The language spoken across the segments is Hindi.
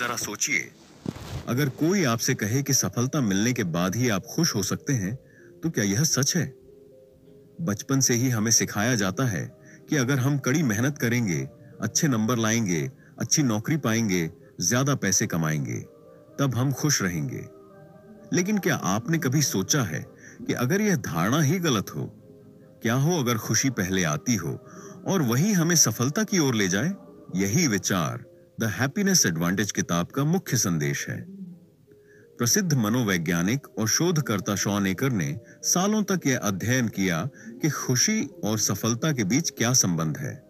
जरा सोचिए, अगर कोई आपसे कहे कि सफलता मिलने के बाद ही आप खुश हो सकते हैं, तो क्या यह सच है? बचपन से ही हमें सिखाया जाता है कि अगर हम कड़ी मेहनत करेंगे, अच्छे नंबर लाएंगे, अच्छी नौकरी पाएंगे, ज्यादा पैसे कमाएंगे, तब हम खुश रहेंगे। लेकिन क्या आपने कभी सोचा है कि अगर यह धारणा ही गलत हो, क्या हो अगर खुशी पहले आती हो और वही हमें सफलता की ओर ले जाए? यही विचार द हैप्पीनेस एडवांटेज किताब का मुख्य संदेश है। प्रसिद्ध मनोवैज्ञानिक और शोधकर्ता शॉन एकर ने सालों तक यह अध्ययन किया कि खुशी और सफलता के बीच क्या संबंध है।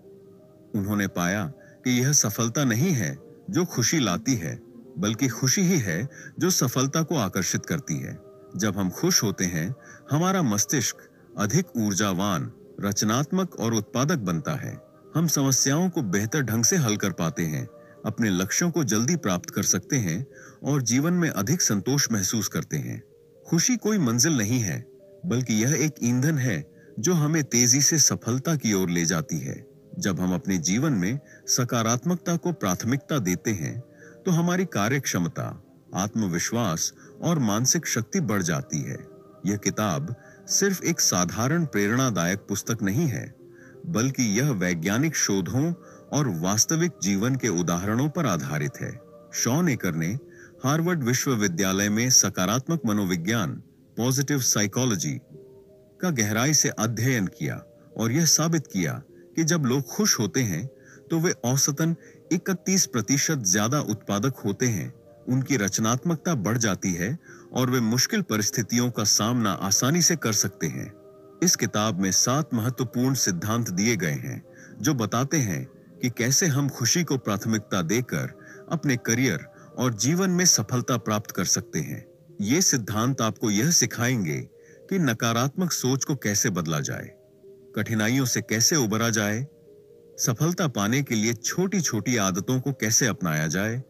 उन्होंने पाया कि यह सफलता नहीं है जो खुशी लाती है, बल्कि खुशी ही है जो सफलता को आकर्षित करती है। जब हम खुश होते हैं, हमारा मस्तिष्क अधिक ऊर्जावान, रचनात्मक और उत्पादक बनता है। हम समस्याओं को बेहतर ढंग से हल कर पाते हैं, अपने लक्ष्यों को जल्दी प्राप्त कर सकते हैं और जीवन में अधिक संतोष महसूस करते हैं। खुशी कोई मंजिल नहीं है, बल्कि यह एक ईंधन है जो हमें तेजी से सफलता की ओर ले जाती है। जब हम अपने जीवन में सकारात्मकता को प्राथमिकता देते हैं, तो हमारी कार्य क्षमता, आत्मविश्वास और मानसिक शक्ति बढ़ जाती है। यह किताब सिर्फ एक साधारण प्रेरणादायक पुस्तक नहीं है, बल्कि यह वैज्ञानिक शोधों और वास्तविक जीवन के उदाहरणों पर आधारित है। शॉन एकर ने हार्वर्ड विश्वविद्यालय में सकारात्मक मनोविज्ञान, पॉजिटिव साइकोलॉजी का गहराई से अध्ययन किया और यह साबित किया कि जब लोग खुश होते हैं तो वे औसतन 31% ज्यादा उत्पादक होते हैं, उनकी रचनात्मकता बढ़ जाती है और वे मुश्किल परिस्थितियों का सामना आसानी से कर सकते हैं। इस किताब में 7 महत्वपूर्ण सिद्धांत दिए गए हैं जो बताते हैं कि कैसे हम खुशी को प्राथमिकता देकर अपने करियर और जीवन में सफलता प्राप्त कर सकते हैं। ये सिद्धांत आपको यह सिखाएंगे कि नकारात्मक सोच को कैसे बदला जाए, कठिनाइयों से कैसे उबरा जाए, सफलता पाने के लिए छोटी-छोटी आदतों को कैसे अपनाया जाए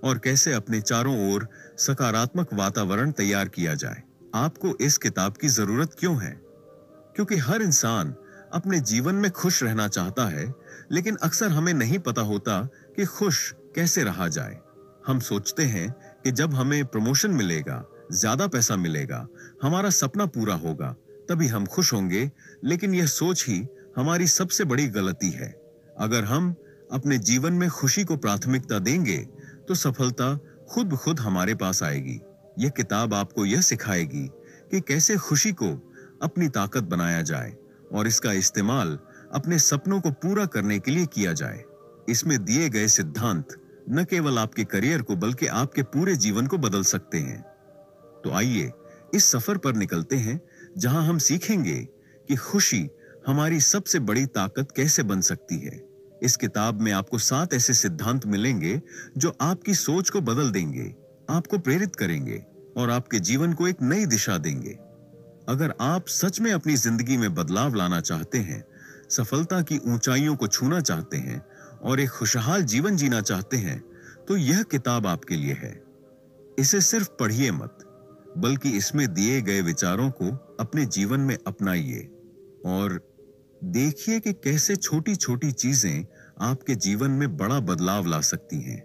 और कैसे अपने चारों ओर सकारात्मक वातावरण तैयार किया जाए। आपको इस किताब की जरूरत क्यों है? क्योंकि हर इंसान अपने जीवन में खुश रहना चाहता है, लेकिन अक्सर हमें नहीं पता होता कि खुश कैसे रहा जाए। हम सोचते हैं कि जब हमें प्रमोशन मिलेगा, ज्यादा पैसा मिलेगा, हमारा सपना पूरा होगा, तभी हम खुश होंगे, लेकिन यह सोच ही हमारी सबसे बड़ी गलती है। अगर हम अपने जीवन में खुशी को प्राथमिकता देंगे, तो सफलता खुद ब खुद हमारे पास आएगी। यह किताब आपको यह सिखाएगी कि कैसे खुशी को अपनी ताकत बनाया जाए और इसका इस्तेमाल अपने सपनों को पूरा करने के लिए किया जाए। इसमें दिए गए सिद्धांत न केवल आपके करियर को, बल्कि आपके पूरे जीवन को बदल सकते हैं। तो आइए इस सफर पर निकलते हैं, जहां हम सीखेंगे कि खुशी हमारी सबसे बड़ी ताकत कैसे बन सकती है। इस किताब में आपको 7 ऐसे सिद्धांत मिलेंगे जो आपकी सोच को बदल देंगे, आपको प्रेरित करेंगे और आपके जीवन को एक नई दिशा देंगे। अगर आप सच में अपनी जिंदगी में बदलाव लाना चाहते हैं, सफलता की ऊंचाइयों को छूना चाहते हैं और एक खुशहाल जीवन जीना चाहते हैं, तो यह किताब आपके लिए है। इसे सिर्फ पढ़िए मत, बल्कि इसमें दिए गए विचारों को अपने जीवन में अपनाइए और देखिए कि कैसे छोटी-छोटी चीजें आपके जीवन में बड़ा बदलाव ला सकती हैं।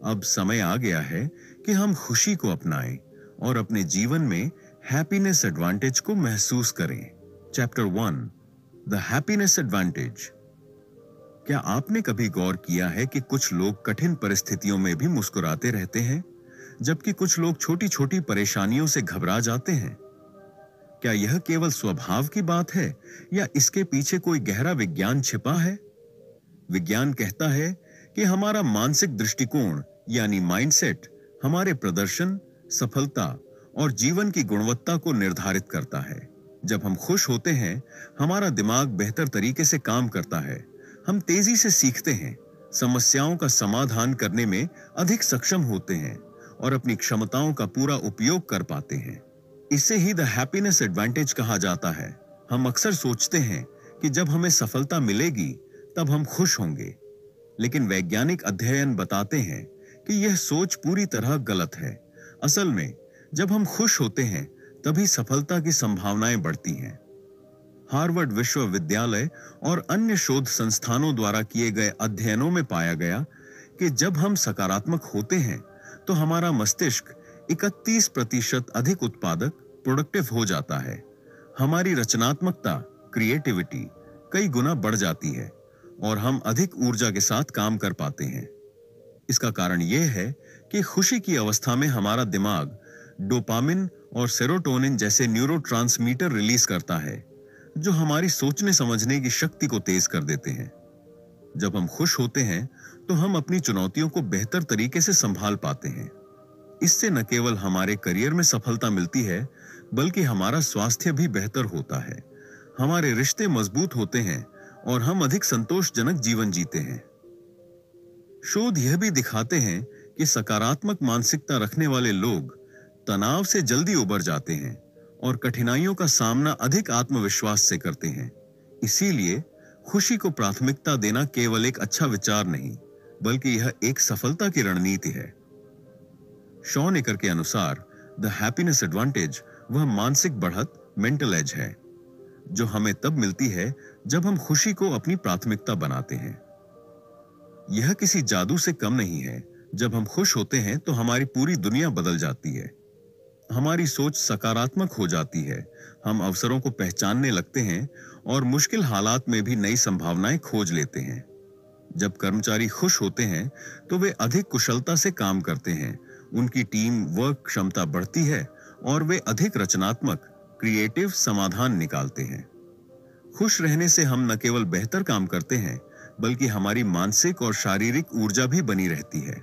अब समय आ गया है कि हम खुशी को अपनाएं और अपने जीवन में हैप्पीनेस एडवांटेज को महसूस करें। Chapter 1, the happiness advantage. क्या आपने कभी गौर किया है कि कुछ लोग कठिन परिस्थितियों में भी मुस्कुराते रहते हैं, जबकि कुछ लोग छोटी-छोटी परेशानियों से घबरा जाते हैं? क्या यह केवल स्वभाव की बात है या इसके पीछे कोई गहरा विज्ञान छिपा है? विज्ञान कहता है कि हमारा मानसिक दृष्टिकोण यानी माइंडसेट हमारे प्रदर्शन, सफलता और जीवन की गुणवत्ता को निर्धारित करता है। जब हम खुश होते हैं, हमारा दिमाग बेहतर तरीके से काम करता है, हम तेजी से सीखते हैं, समस्याओं का समाधान करने में अधिक सक्षम होते हैं और अपनी क्षमताओं का पूरा उपयोग कर पाते हैं। इसे ही द हैप्पीनेस एडवांटेज कहा जाता है। हम अक्सर सोचते हैं कि जब हमें सफलता मिलेगी तब हम खुश होंगे, लेकिन वैज्ञानिक अध्ययन बताते हैं कि यह सोच पूरी तरह गलत है। असल में जब हम खुश होते हैं तभी सफलता की संभावनाएं बढ़ती हैं। हार्वर्ड विश्वविद्यालय और अन्य शोध संस्थानों द्वारा किए गए अध्ययनों में पाया गया कि जब हम सकारात्मक होते हैं तो हमारा मस्तिष्क 31% अधिक उत्पादक प्रोडक्टिव हो जाता है। हमारी रचनात्मकता क्रिएटिविटी कई गुना बढ़ जाती है और हम अधिक ऊर्जा के साथ काम कर पाते हैं। इसका कारण यह है कि खुशी की अवस्था में हमारा दिमाग डोपामिन और सेरोटोनिन जैसे न्यूरोट्रांसमीटर रिलीज करता है, जो हमारी सोचने समझने की शक्ति को तेज कर देते हैं। जब हम खुश होते हैं तो हम अपनी चुनौतियों को बेहतर तरीके से संभाल पाते हैं। इससे न केवल हमारे करियर में सफलता मिलती है, बल्कि हमारा स्वास्थ्य भी बेहतर होता है, हमारे रिश्ते मजबूत होते हैं और हम अधिक संतोषजनक जीवन जीते हैं। शोध यह भी दिखाते हैं कि सकारात्मक मानसिकता रखने वाले लोग तनाव से जल्दी उबर जाते हैं और कठिनाइयों का सामना अधिक आत्मविश्वास से करते हैं। इसीलिए खुशी को प्राथमिकता देना केवल एक अच्छा विचार नहीं, बल्कि यह एक सफलता की रणनीति है। शॉन एकर के अनुसार द हैप्पीनेस एडवांटेज वह मानसिक बढ़त मेंटल एज है जो हमें तब मिलती है जब हम खुशी को अपनी प्राथमिकता बनाते हैं। यह किसी जादू से कम नहीं है। जब हम खुश होते हैं तो हमारी पूरी दुनिया बदल जाती है। हमारी सोच सकारात्मक हो जाती है, हम अवसरों को पहचानने लगते हैं और मुश्किल हालात में भी नई संभावनाएं खोज लेते हैं। जब कर्मचारी खुश होते हैं तो वे अधिक कुशलता से काम करते हैं, उनकी टीम वर्क क्षमता बढ़ती है और वे अधिक रचनात्मक क्रिएटिव समाधान निकालते हैं। खुश रहने से हम न केवल बेहतर काम करते हैं, बल्कि हमारी मानसिक और शारीरिक ऊर्जा भी बनी रहती है।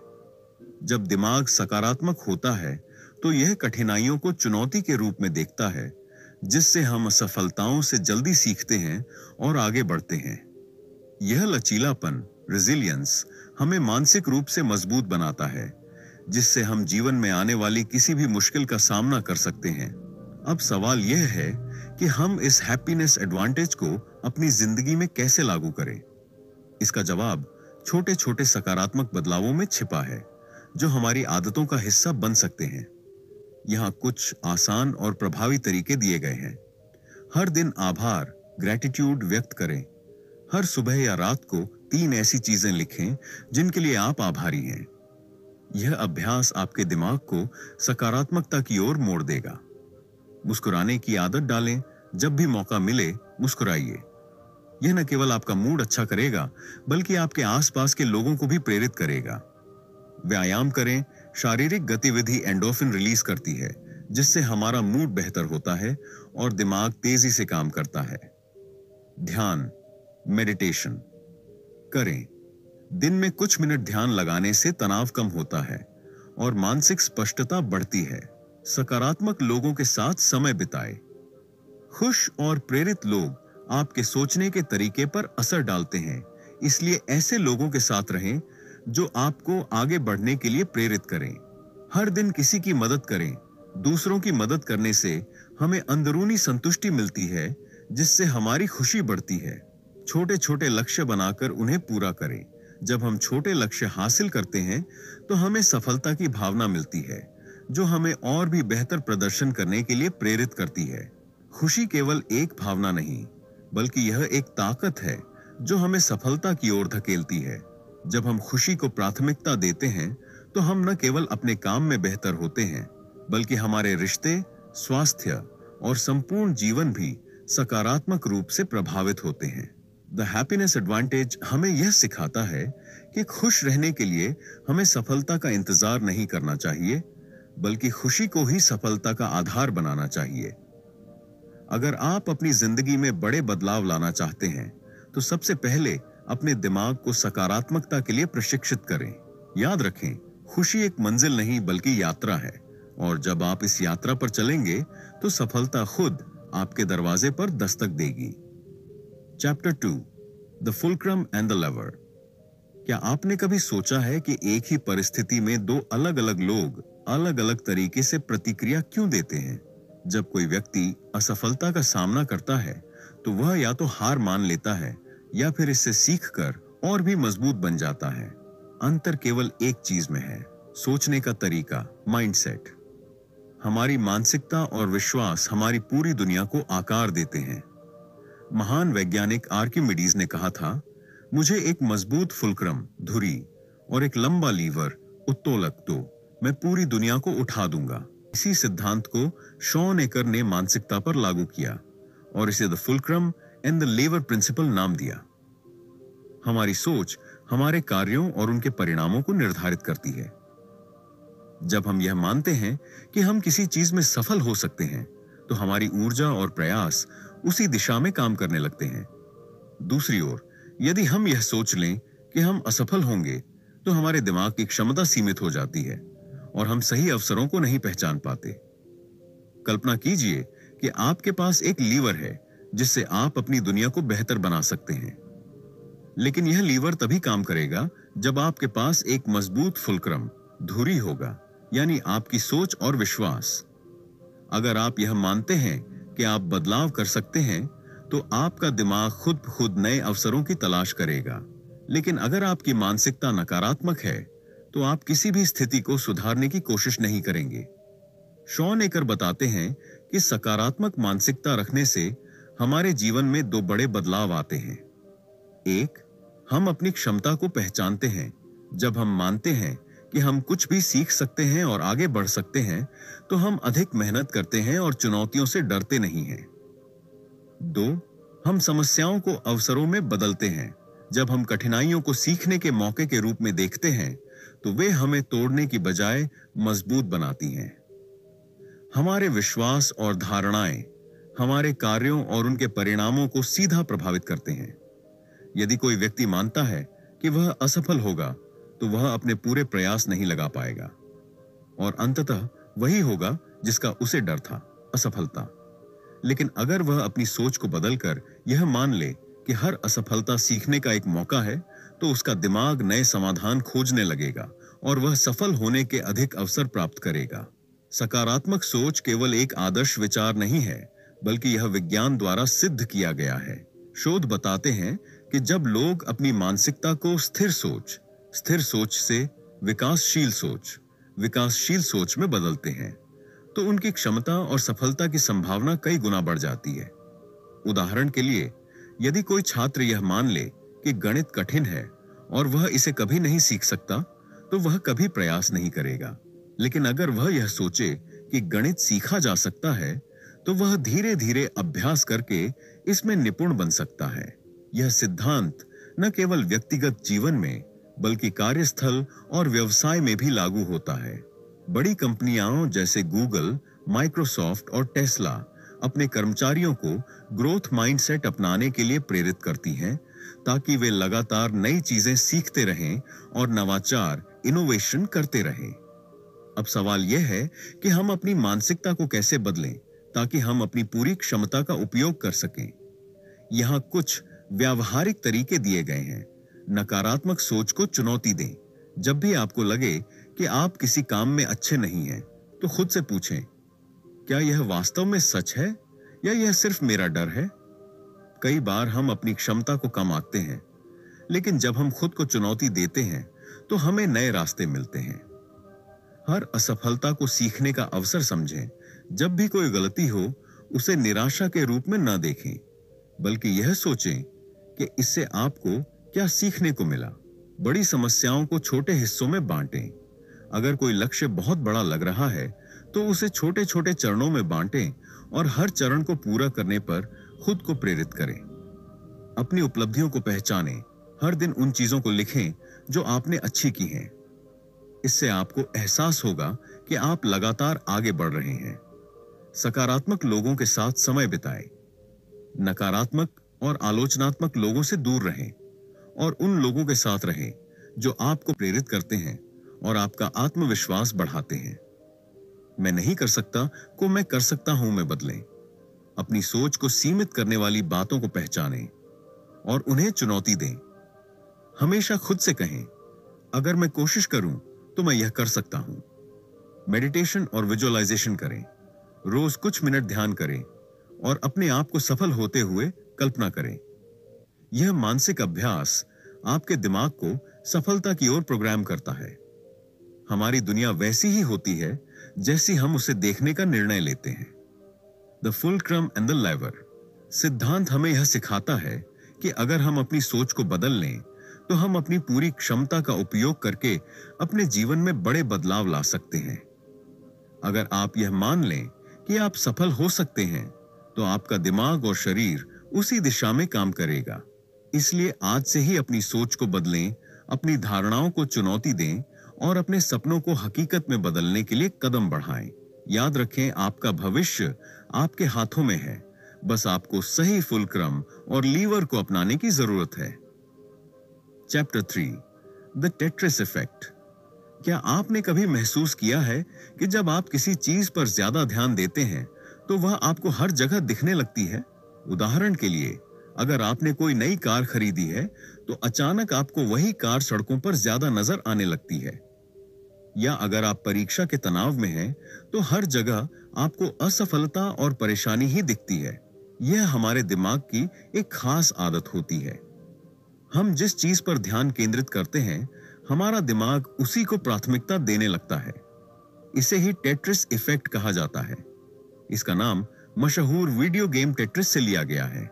जब दिमाग सकारात्मक होता है तो यह कठिनाइयों को चुनौती के रूप में देखता है, जिससे हम असफलताओं से जल्दी सीखते हैं और आगे बढ़ते हैं। यह लचीलापन रेजिलियंस हमें मानसिक रूप से मजबूत बनाता है, जिससे हम जीवन में आने वाली किसी भी मुश्किल का सामना कर सकते हैं। अब सवाल यह है कि हम इस हैप्पीनेस एडवांटेज को अपनी जिंदगी में कैसे लागू करें। इसका जवाब छोटे छोटे सकारात्मक बदलावों में छिपा है, जो हमारी आदतों का हिस्सा बन सकते हैं। यहाँ कुछ आसान और प्रभावी तरीके दिए गए हैं। हर दिन आभार ग्रैटिट्यूड व्यक्त करें। हर सुबह या रात को 3 ऐसी चीजें लिखें जिनके लिए आप आभारी हैं। यह अभ्यास आपके दिमाग को सकारात्मकता की ओर मोड़ देगा। मुस्कुराने की आदत डालें। जब भी मौका मिले मुस्कुराइए। यह न केवल आपका मूड अच्छा करेगा, बल्कि आपके आसपास के लोगों को भी प्रेरित करेगा। व्यायाम करें। शारीरिक गतिविधि एंडोर्फिन रिलीज करती है, जिससे हमारा मूड बेहतर होता है और दिमाग तेजी से काम करता है। ध्यान मेडिटेशन करें। दिन में कुछ मिनट ध्यान लगाने से तनाव कम होता है और मानसिक स्पष्टता बढ़ती है। सकारात्मक लोगों के साथ समय बिताएं। खुश और प्रेरित लोग आपके सोचने के तरीके पर असर डालते हैं, इसलिए ऐसे लोगों के साथ रहें जो आपको आगे बढ़ने के लिए प्रेरित करें। हर दिन किसी की मदद करें। दूसरों की मदद करने से हमें अंदरूनी संतुष्टि मिलती है, जिससे हमारी खुशी बढ़ती है। छोटे छोटे लक्ष्य बनाकर उन्हें पूरा करें। जब हम छोटे लक्ष्य हासिल करते हैं तो हमें सफलता की भावना मिलती है, जो हमें और भी बेहतर प्रदर्शन करने के लिए प्रेरित करती है। खुशी केवल एक भावना नहीं, बल्कि यह एक ताकत है जो हमें सफलता की ओर धकेलती है। जब हम खुशी को प्राथमिकता देते हैं तो हम न केवल अपने काम में बेहतर होते हैं, बल्कि हमारे रिश्ते, स्वास्थ्य और संपूर्ण जीवन भी सकारात्मक रूप से प्रभावित होते हैं। द हैप्पीनेस एडवांटेज हमें यह सिखाता है कि खुश रहने के लिए हमें सफलता का इंतजार नहीं करना चाहिए, बल्कि खुशी को ही सफलता का आधार बनाना चाहिए। अगर आप अपनी जिंदगी में बड़े बदलाव लाना चाहते हैं, तो सबसे पहले अपने दिमाग को सकारात्मकता के लिए प्रशिक्षित करें। याद रखें, खुशी एक मंजिल नहीं बल्कि यात्रा है, और जब आप इस यात्रा पर चलेंगे तो सफलता खुद आपके दरवाजे पर दस्तक देगी। Chapter 2 the fulcrum and the lever. क्या आपने कभी सोचा है कि एक ही परिस्थिति में 2 अलग-अलग लोग अलग अलग तरीके से प्रतिक्रिया क्यों देते हैं? जब कोई व्यक्ति असफलता का सामना करता है तो वह या तो हार मान लेता है या फिर इससे सीखकर और भी मजबूत बन जाता है। अंतर केवल एक चीज में है, सोचने का तरीका, माइंडसेट। हमारी मानसिकता और विश्वास हमारी पूरी दुनिया को आकार देते हैं। महान वैज्ञानिक आर्किमिडीज ने कहा था, मुझे एक मजबूत फुलक्रम धुरी और एक लंबा लीवर उत्तोलक दो, मैं पूरी दुनिया को उठा दूंगा। इसी सिद्धांत को शॉन एकर ने मानसिकता पर लागू किया और इसे the fulcrum and the lever principle नाम दिया। हमारी सोच हमारे कार्यों और उनके परिणामों को निर्धारित करती है। जब हम यह मानते हैं कि हम किसी चीज में सफल हो सकते हैं, तो हमारी ऊर्जा और प्रयास उसी दिशा में काम करने लगते हैं। दूसरी ओर, यदि हम यह सोच लें कि हम असफल होंगे, तो हमारे दिमाग की क्षमता सीमित हो जाती है और हम सही अवसरों को नहीं पहचान पाते। कल्पना कीजिए कि आपके पास एक लीवर है जिससे आप अपनी दुनिया को बेहतर बना सकते हैं। लेकिन यह लीवर तभी काम करेगा जब आपके पास एक मजबूत फुलक्रम धुरी होगा, यानी आपकी सोच और विश्वास। अगर आप यह मानते हैं कि आप बदलाव कर सकते हैं, तो आपका दिमाग खुद नए अवसरों की तलाश करेगा। लेकिन अगर आपकी मानसिकता नकारात्मक है, तो आप किसी भी स्थिति को सुधारने की कोशिश नहीं करेंगे। शॉन एकर बताते हैं कि सकारात्मक मानसिकता रखने से हमारे जीवन में दो बड़े बदलाव आते हैं। एक, हम अपनी क्षमता को पहचानते हैं। जब हम मानते हैं कि हम कुछ भी सीख सकते हैं और आगे बढ़ सकते हैं, तो हम अधिक मेहनत करते हैं और चुनौतियों से डरते नहीं हैं। दो, हम समस्याओं को अवसरों में बदलते हैं। जब हम कठिनाइयों को सीखने के मौके के रूप में देखते हैं, तो वे हमें तोड़ने की बजाय मजबूत बनाती हैं। हमारे विश्वास और धारणाएं हमारे कार्यों और उनके परिणामों को सीधा प्रभावित करते हैं। यदि कोई व्यक्ति मानता है कि वह असफल होगा, तो वह अपने पूरे प्रयास नहीं लगा पाएगा और अंततः वही होगा जिसका उसे डर था, असफलता। लेकिन अगर वह अपनी सोच को बदलकर यह मान ले कि हर असफलता सीखने का एक मौका है, तो उसका दिमाग नए समाधान खोजने लगेगा और वह सफल होने के अधिक अवसर प्राप्त करेगा। सकारात्मक सोच केवल एक आदर्श विचार नहीं है, बल्कि यह विज्ञान द्वारा सिद्ध किया गया है। शोध बताते हैं कि जब लोग अपनी मानसिकता को स्थिर सोच से विकासशील सोच में बदलते हैं, तो उनकी क्षमता और सफलता की संभावना कई गुना बढ़ जाती है। उदाहरण के लिए, यदि कोई छात्र यह मान ले कि गणित कठिन है और वह इसे कभी नहीं सीख सकता, तो वह कभी प्रयास नहीं करेगा। लेकिन अगर वह यह सोचे कि गणित सीखा जा सकता है, तो वह धीरे धीरे अभ्यास करके इसमें निपुण बन सकता है। यह सिद्धांत न केवल व्यक्तिगत जीवन में, बल्कि कार्यस्थल और व्यवसाय में भी लागू होता है। बड़ी कंपनियां जैसे गूगल, माइक्रोसॉफ्ट और टेस्ला अपने कर्मचारियों को ग्रोथ माइंडसेट अपनाने के लिए प्रेरित करती हैं, ताकि वे लगातार नई चीजें सीखते रहें और नवाचार, इनोवेशन करते रहें। अब सवाल यह है कि हम अपनी मानसिकता को कैसे बदलें ताकि हम अपनी पूरी क्षमता का उपयोग कर सकें। यहाँ कुछ व्यावहारिक तरीके दिए गए हैं। नकारात्मक सोच को चुनौती दें। जब भी आपको लगे कि आप किसी काम में अच्छे नहीं हैं, तो खुद से पूछें, क्या यह वास्तव में सच है या यह सिर्फ मेरा डर है? कई बार हम अपनी क्षमता को कम आंकते हैं, लेकिन जब हम खुद को चुनौती देते हैं, तो हमें नए रास्ते मिलते हैं। हर असफलता को सीखने का अवसर समझें। जब भी कोई गलती हो, उसे निराशा के रूप में न देखें, बल्कि यह सोचें कि इससे आपको क्या सीखने को मिला। बड़ी समस्याओं को छोटे हिस्सों में बांटें। अगर कोई लक्ष्य बहुत बड़ा लग रहा है, तो उसे छोटे छोटे चरणों में बांटें और हर चरण को पूरा करने पर खुद को प्रेरित करें। अपनी उपलब्धियों को पहचानें। हर दिन उन चीजों को लिखें जो आपने अच्छी की हैं। इससे आपको एहसास होगा कि आप लगातार आगे बढ़ रहे हैं। सकारात्मक लोगों के साथ समय बिताएं। नकारात्मक और आलोचनात्मक लोगों से दूर रहें और उन लोगों के साथ रहें जो आपको प्रेरित करते हैं और आपका आत्मविश्वास बढ़ाते हैं। मैं नहीं कर सकता को मैं कर सकता हूं में बदलें। अपनी सोच को सीमित करने वाली बातों को पहचानें और उन्हें चुनौती दें। हमेशा खुद से कहें, अगर मैं कोशिश करूं तो मैं यह कर सकता हूं। मेडिटेशन और विजुअलाइजेशन करें। रोज कुछ मिनट ध्यान करें और अपने आप को सफल होते हुए कल्पना करें। यह मानसिक अभ्यास आपके दिमाग को सफलता की ओर प्रोग्राम करता है। हमारी दुनिया वैसी ही होती है जैसी हम उसे देखने का निर्णय लेते हैं। The fulcrum and the lever सिद्धांत हमें यह सिखाता है कि अगर हम अपनी सोच को बदल लें, तो हम अपनी पूरी क्षमता का उपयोग करके अपने जीवन में बड़े बदलाव ला सकते हैं। अगर आप यह मान लें कि आप सफल हो सकते हैं, तो आपका दिमाग और शरीर उसी दिशा में काम करेगा। इसलिए आज से ही अपनी सोच को बदलें, अपनी धारणाओं को चुनौती दें और अपने सपनों को हकीकत में बदलने के लिए कदम बढ़ाएं। याद रखें, आपका भविष्य आपके हाथों में है। बस आपको सही फुलक्रम और लीवर को अपनाने की जरूरत है। Chapter 3, the Tetris effect. क्या आपने कभी महसूस किया है कि जब आप किसी चीज पर ज्यादा ध्यान देते हैं तो वह आपको हर जगह दिखने लगती है? उदाहरण के लिए, अगर आपने कोई नई कार खरीदी है तो अचानक आपको वही कार सड़कों पर ज्यादा नजर आने लगती है। या अगर आप परीक्षा के तनाव में हैं तो हर जगह आपको असफलता और परेशानी ही दिखती है। यह हमारे दिमाग की एक खास आदत होती है। हम जिस चीज पर ध्यान केंद्रित करते हैं, हमारा दिमाग उसी को प्राथमिकता देने लगता है। इसे ही टेट्रिस इफेक्ट कहा जाता है। इसका नाम मशहूर वीडियो गेम टेट्रिस से लिया गया है।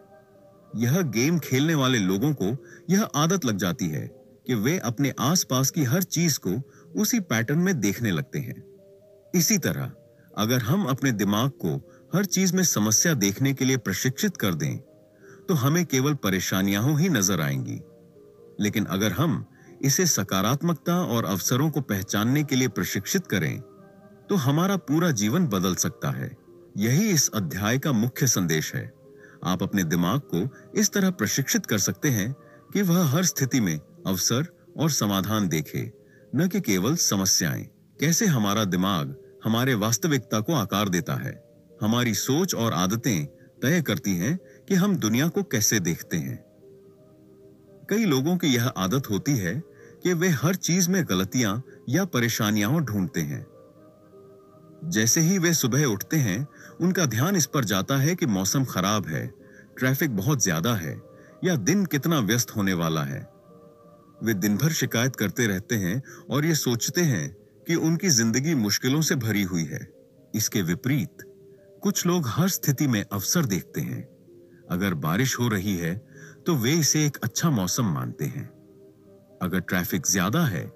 यह गेम खेलने वाले लोगों को यह आदत लग जाती है कि वे अपने आसपास की हर चीज को उसी पैटर्न में देखने लगते हैं। इसी तरह अगर हम अपने दिमाग को हर चीज में समस्या देखने के लिए प्रशिक्षित कर दें, तो हमें केवल परेशानियां ही नजर आएंगी। लेकिन अगर हम इसे सकारात्मकता और अवसरों को पहचानने के लिए प्रशिक्षित करें, तो हमारा पूरा जीवन बदल सकता है। यही इस अध्याय का मुख्य संदेश है। आप अपने दिमाग को इस तरह प्रशिक्षित कर सकते हैं कि वह हर स्थिति में अवसर और समाधान देखे, न कि केवल समस्याएं। कैसे हमारा दिमाग हमारे वास्तविकता को आकार देता है। हमारी सोच और आदतें तय करती हैं कि हम दुनिया को कैसे देखते हैं। कई लोगों की यह आदत होती है कि वे हर चीज में गलतियां या परेशानियां ढूंढते हैं। जैसे ही वे सुबह उठते हैं, उनका ध्यान इस पर जाता है कि मौसम खराब है, ट्रैफिक बहुत ज्यादा है या दिन कितना व्यस्त होने वाला है। वे दिन भर शिकायत करते रहते हैं और ये सोचते हैं कि उनकी जिंदगी मुश्किलों से भरी हुई है। इसके विपरीत कुछ लोग हर स्थिति में अवसर देखते हैं। अगर बारिश हो रही है तो वे इसे एक अच्छा मौसम मानते हैं। अगर ट्रैफिक ज्यादा है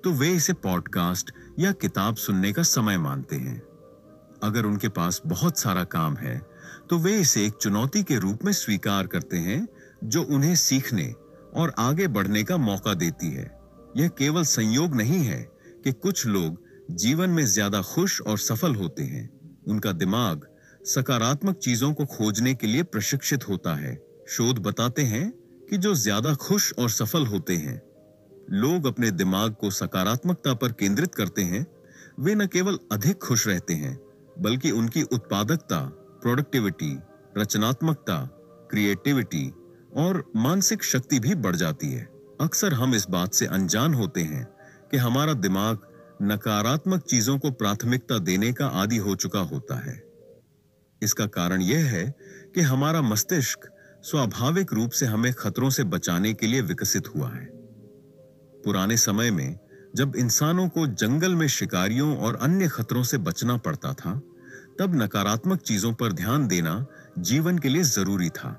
तो वे इसे पॉडकास्ट या किताब सुनने का समय मानते हैं। अगर उनके पास बहुत सारा काम है तो वे इसे एक चुनौती के रूप में स्वीकार करते हैं, जो उन्हें सीखने और आगे बढ़ने का मौका देती है। यह केवल संयोग नहीं है कि कुछ लोग जीवन में ज्यादा खुश और सफल होते हैं। उनका दिमाग सकारात्मक चीजों को खोजने के लिए प्रशिक्षित होता है। शोध बताते हैं कि जो ज्यादा खुश और सफल होते हैं, लोग अपने दिमाग को सकारात्मकता पर केंद्रित करते हैं, वे न केवल अधिक खुश रहते हैं, बल्कि उनकी उत्पादकता, प्रोडक्टिविटी, रचनात्मकता, क्रिएटिविटी और मानसिक शक्ति भी बढ़ जाती है। अक्सर हम इस बात से अनजान होते हैं कि हमारा दिमाग नकारात्मक चीजों को प्राथमिकता देने का आदी हो चुका होता है। इसका कारण यह है कि हमारा मस्तिष्क स्वाभाविक रूप से हमें खतरों से बचाने के लिए विकसित हुआ है। पुराने समय में जब इंसानों को जंगल में शिकारियों और अन्य खतरों से बचना पड़ता था, तब नकारात्मक चीजों पर ध्यान देना जीवन के लिए जरूरी था।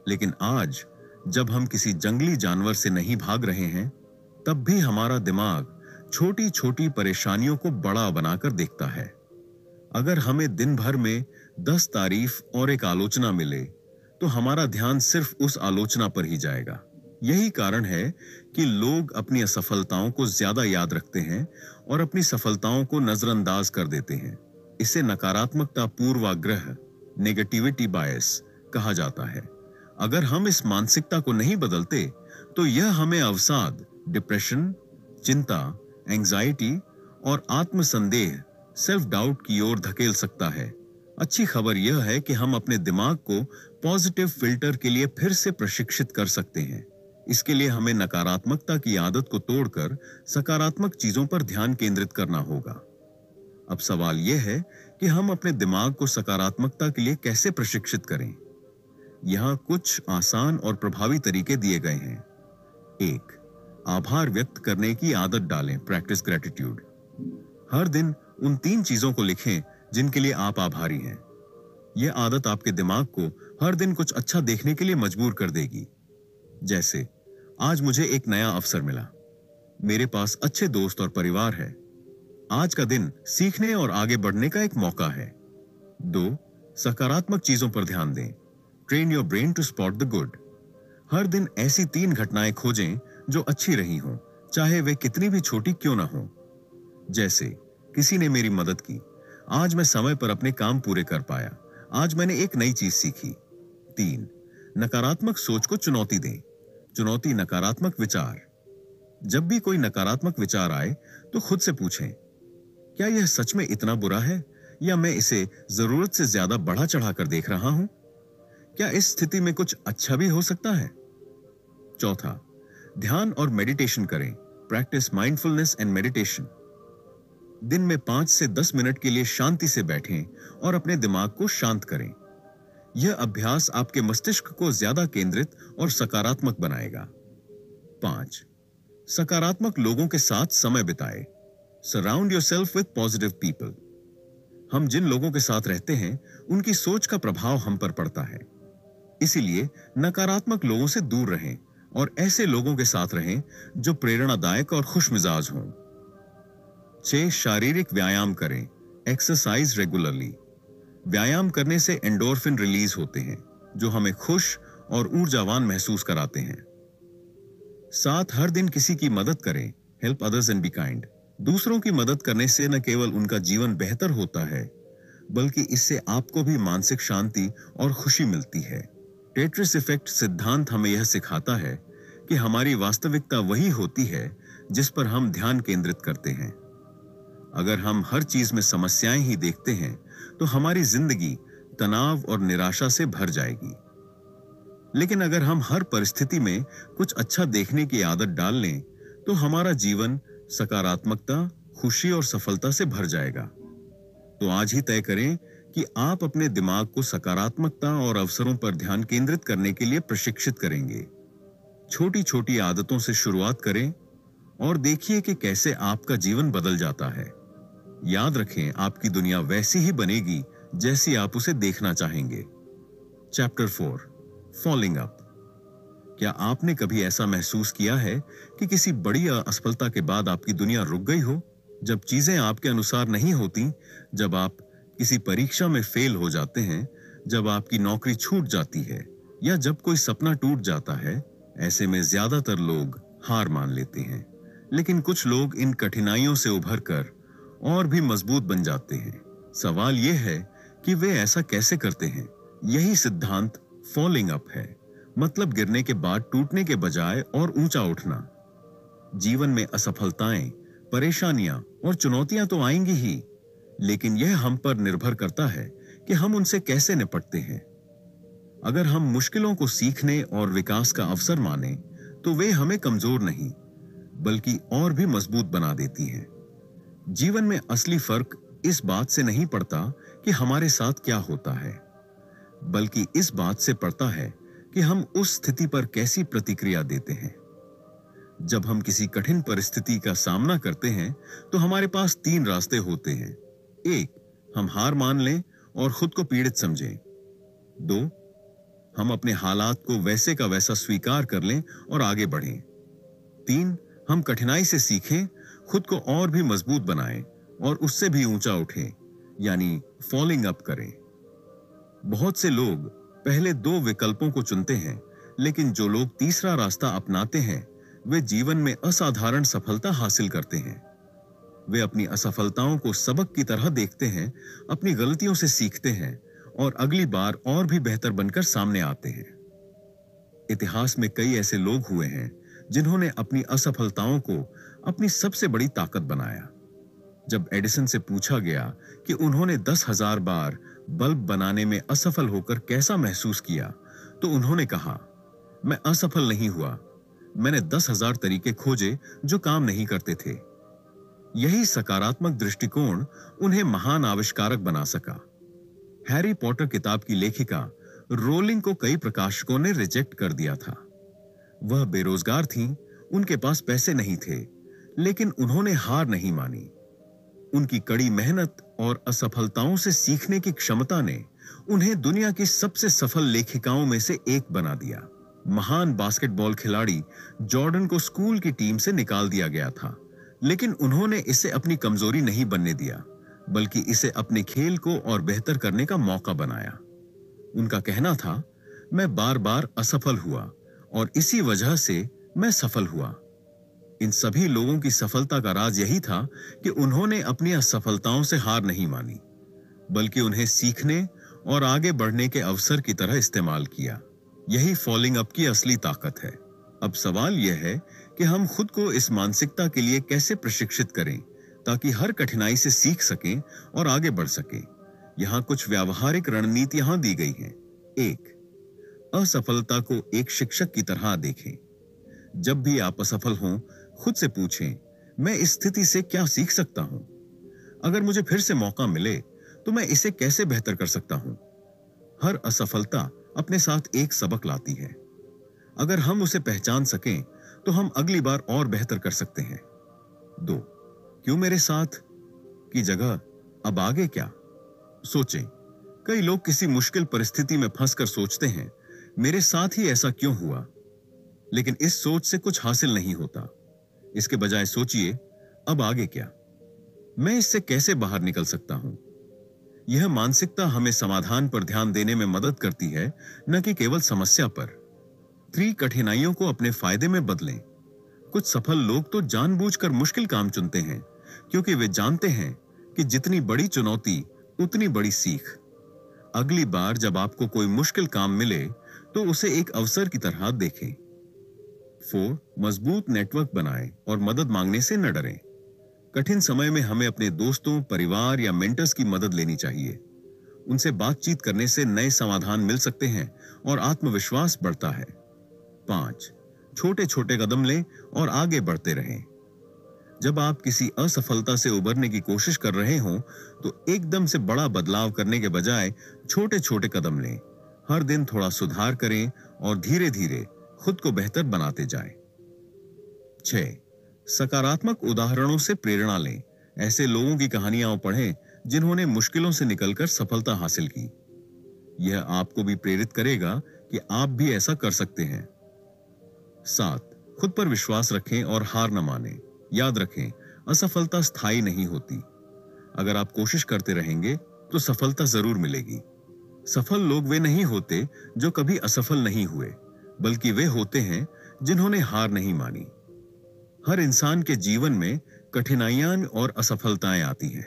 लेकिन आज जब हम किसी जंगली जानवर से नहीं भाग रहे हैं, तब भी हमारा दिमाग छोटी छोटी परेशानियों को बड़ा बनाकर देखता है। अगर हमें दिन भर में 10 तारीफ और एक आलोचना मिले, तो हमारा ध्यान सिर्फ उस आलोचना पर ही जाएगा। यही कारण है कि लोग अपनी असफलताओं को ज्यादा याद रखते हैं और अपनी सफलताओं को नजरअंदाज कर देते हैं। इसे नकारात्मकता पूर्वाग्रह, नेगेटिविटी बायस कहा जाता है। अगर हम इस मानसिकता को नहीं बदलते, तो यह हमें अवसाद, डिप्रेशन, चिंता, एंजाइटी और आत्मसंदेह, सेल्फ डाउट की ओर धकेल सकता है। अच्छी खबर यह है कि हम अपने दिमाग को पॉजिटिव फिल्टर के लिए फिर से प्रशिक्षित कर सकते हैं। इसके लिए हमें नकारात्मकता की आदत को तोड़कर सकारात्मक चीजों पर ध्यान केंद्रित करना होगा। अब सवाल यह है कि हम अपने दिमाग को सकारात्मकता के लिए कैसे प्रशिक्षित करें। यहाँ कुछ आसान और प्रभावी तरीके दिए गए हैं। 1. आभार व्यक्त करने की आदत डालें, प्रैक्टिस ग्रेटिट्यूड। हर दिन उन 3 चीजों को लिखें जिनके लिए आप आभारी हैं। यह आदत आपके दिमाग को हर दिन कुछ अच्छा देखने के लिए मजबूर कर देगी। जैसे आज मुझे एक नया अवसर मिला। मेरे पास अच्छे दोस्त और परिवार है। आज का दिन सीखने और आगे बढ़ने का एक मौका है। 2, सकारात्मक चीजों पर ध्यान दें। Train your brain to spot the good. हर दिन ऐसी 3 घटनाएं खोजें जो अच्छी रही हों, चाहे वे कितनी भी छोटी क्यों ना हों। जैसे, किसी ने मेरी मदद की, आज मैं समय पर अपने काम पूरे कर पाया, आज मैंने एक नई चीज सीखी। 3, नकारात्मक सोच को चुनौती दें। चुनौती नकारात्मक विचार। जब भी कोई नकारात्मक विचार आए तो खुद से पूछें, क्या यह सच में इतना बुरा है या मैं इसे जरूरत से ज्यादा बढ़ा चढ़ाकर देख रहा हूं? क्या इस स्थिति में कुछ अच्छा भी हो सकता है? 4, ध्यान और मेडिटेशन करें। Practice mindfulness and meditation. दिन में 5 से 10 मिनट के लिए शांति से बैठें और अपने दिमाग को शांत करें। यह अभ्यास आपके मस्तिष्क को ज्यादा केंद्रित और सकारात्मक बनाएगा। 5, सकारात्मक लोगों के साथ समय बिताएं। Surround yourself with positive people. हम जिन लोगों के साथ रहते हैं, उनकी सोच का प्रभाव हम पर पड़ता है। इसीलिए नकारात्मक लोगों से दूर रहें और ऐसे लोगों के साथ रहें जो प्रेरणादायक और खुशमिजाज हों। 6, शारीरिक व्यायाम करें। Exercise regularly. व्यायाम करने से एंडोर्फिन रिलीज होते हैं जो हमें खुश और ऊर्जावान महसूस कराते हैं। 7, हर दिन किसी की मदद करें। Help others and be kind. दूसरों की मदद करने से न केवल उनका जीवन बेहतर होता है, बल्कि इससे आपको भी मानसिक शांति और खुशी मिलती है। टेट्रिस इफेक्ट सिद्धांत हमें यह सिखाता है कि हमारी वास्तविकता वही होती है जिस पर हम ध्यान केंद्रित करते हैं। अगर हम हर चीज में समस्याएं ही देखते हैं तो हमारी जिंदगी तनाव और निराशा से भर जाएगी। लेकिन अगर हम हर परिस्थिति में कुछ अच्छा देखने की आदत डाल लें तो हमारा जीवन सकारात्मकता, खुशी और सफलता से भर जाएगा। तो आज ही तय करें कि आप अपने दिमाग को सकारात्मकता और अवसरों पर ध्यान केंद्रित करने के लिए प्रशिक्षित करेंगे। छोटी छोटी आदतों से शुरुआत करें और देखिए कि कैसे आपका जीवन बदल जाता है। याद रखें, आपकी दुनिया वैसी ही बनेगी जैसी आप उसे देखना चाहेंगे। Chapter 4, falling up. क्या आपने कभी ऐसा महसूस किया है कि किसी बड़ी असफलता के बाद आपकी दुनिया रुक गई हो? जब चीजें आपके अनुसार नहीं होती, जब आप किसी परीक्षा में फेल हो जाते हैं, जब आपकी नौकरी छूट जाती है या जब कोई सपना टूट जाता है, ऐसे में ज्यादातर लोग हार मान लेते हैं। लेकिन कुछ लोग इन कठिनाइयों से उभरकर और भी मजबूत बन जाते हैं। सवाल यह है कि वे ऐसा कैसे करते हैं। यही सिद्धांत फॉलिंग अप है, मतलब गिरने के बाद टूटने के बजाय और ऊंचा उठना। जीवन में असफलताएं, परेशानियां और चुनौतियां तो आएंगी ही, लेकिन यह हम पर निर्भर करता है कि हम उनसे कैसे निपटते हैं। अगर हम मुश्किलों को सीखने और विकास का अवसर माने तो वे हमें कमजोर नहीं बल्कि और भी मजबूत बना देती हैं। जीवन में असली फर्क इस बात से नहीं पड़ता कि हमारे साथ क्या होता है, बल्कि इस बात से पड़ता है कि हम उस स्थिति पर कैसी प्रतिक्रिया देते हैं। जब हम किसी कठिन परिस्थिति का सामना करते हैं तो हमारे पास 3 रास्ते होते हैं। 1, हम हार मान लें और खुद को पीड़ित समझें। 2, हम अपने हालात को वैसे का वैसा स्वीकार कर लें और आगे बढ़ें। 3, हम कठिनाई से सीखें, खुद को और भी मजबूत बनाएं और उससे भी ऊंचा उठें, यानी फॉलिंग अप करें। बहुत से लोग पहले 2 विकल्पों को चुनते हैं, लेकिन जो लोग तीसरा रास्ता अपनाते हैं वे जीवन में असाधारण सफलता हासिल करते हैं। वे अपनी असफलताओं को सबक की तरह देखते हैं, अपनी गलतियों से सीखते हैं और अगली बार और भी बेहतर बनकर सामने आते हैं। इतिहास में कई ऐसे लोग हुए हैं जिन्होंने अपनी असफलताओं को अपनी सबसे बड़ी ताकत बनाया। जब एडिसन से पूछा गया कि उन्होंने 10,000 बार बल्ब बनाने में असफल होकर कैसा महसूस किया, तो उन्होंने कहा, मैं असफल नहीं हुआ, मैंने 10,000 तरीके खोजे जो काम नहीं करते थे। यही सकारात्मक दृष्टिकोण उन्हें महान आविष्कारक बना सका। हैरी पॉटर किताब की लेखिका रोलिंग को कई प्रकाशकों ने रिजेक्ट कर दिया था। वह बेरोजगार थीं, उनके पास पैसे नहीं थे, लेकिन उन्होंने हार नहीं मानी। उनकी कड़ी मेहनत और असफलताओं से सीखने की क्षमता ने उन्हें दुनिया की सबसे सफल लेखिकाओं में से एक बना दिया। महान बास्केटबॉल खिलाड़ी जॉर्डन को स्कूल की टीम से निकाल दिया गया था, लेकिन उन्होंने इसे अपनी कमजोरी नहीं बनने दिया, बल्कि इसे अपने खेल को और बेहतर करने का मौका बनाया। उनका कहना था, मैं बार बार असफल हुआ और इसी वजह से मैं सफल हुआ। इन सभी लोगों की सफलता का राज यही था कि उन्होंने अपनी असफलताओं से हार नहीं मानी, बल्कि उन्हें सीखने और आगे बढ़ने के अवसर की तरह इस्तेमाल किया। यही फॉलोइंग अप की असली ताकत है। अब सवाल यह है कि हम खुद को इस मानसिकता के लिए कैसे प्रशिक्षित करें ताकि हर कठिनाई से सीख सकें और आगे बढ़ सकें। यहां कुछ व्यावहारिक रणनीतियां दी गई हैं। 1. असफलता को एक शिक्षक की तरह देखें। जब भी आप असफल हों, खुद से पूछें, मैं इस स्थिति से क्या सीख सकता हूं? अगर मुझे फिर से मौका मिले तो मैं इसे कैसे बेहतर कर सकता हूं? हर असफलता अपने साथ एक सबक लाती है। अगर हम उसे पहचान सकें तो हम अगली बार और बेहतर कर सकते हैं। 2. क्यों मेरे साथ की जगह अब आगे क्या? सोचें, कई लोग किसी मुश्किल परिस्थिति में फंसकर सोचते हैं, मेरे साथ ही ऐसा क्यों हुआ? लेकिन इस सोच से कुछ हासिल नहीं होता। इसके बजाय सोचिए, अब आगे क्या? मैं इससे कैसे बाहर निकल सकता हूं? यह मानसिकता हमें समाधान पर ध्यान देने में मदद करती है, न कि केवल समस्या पर। 3. कठिनाइयों को अपने फायदे में बदलें। कुछ सफल लोग तो जानबूझकर मुश्किल काम चुनते हैं, क्योंकि वे जानते हैं कि जितनी बड़ी चुनौती उतनी बड़ी सीख। अगली बार जब आपको कोई मुश्किल काम मिले तो उसे एक अवसर की तरह देखें। 4. मजबूत नेटवर्क बनाएं और मदद मांगने से न डरें। कठिन समय में हमें अपने दोस्तों, परिवार या मेंटर्स की मदद लेनी चाहिए। उनसे बातचीत करने से नए समाधान मिल सकते हैं और आत्मविश्वास बढ़ता है। 5. छोटे छोटे कदम लें और आगे बढ़ते रहें। जब आप किसी असफलता से उबरने की कोशिश कर रहे हों तो एकदम से बड़ा बदलाव करने के बजाय छोटे छोटे कदम लें। हर दिन थोड़ा सुधार करें और धीरे धीरे खुद को बेहतर बनाते जाएं। 6. सकारात्मक उदाहरणों से प्रेरणा लें। ऐसे लोगों की कहानियां पढ़ें जिन्होंने मुश्किलों से निकलकर सफलता हासिल की। यह आपको भी प्रेरित करेगा कि आप भी ऐसा कर सकते हैं। 7. खुद पर विश्वास रखें और हार न मानें। याद रखें, असफलता स्थायी नहीं होती। अगर आप कोशिश करते रहेंगे तो सफलता जरूर मिलेगी। सफल लोग वे नहीं होते जो कभी असफल नहीं हुए, बल्कि वे होते हैं जिन्होंने हार नहीं मानी। हर इंसान के जीवन में कठिनाइयां और असफलताएं आती हैं,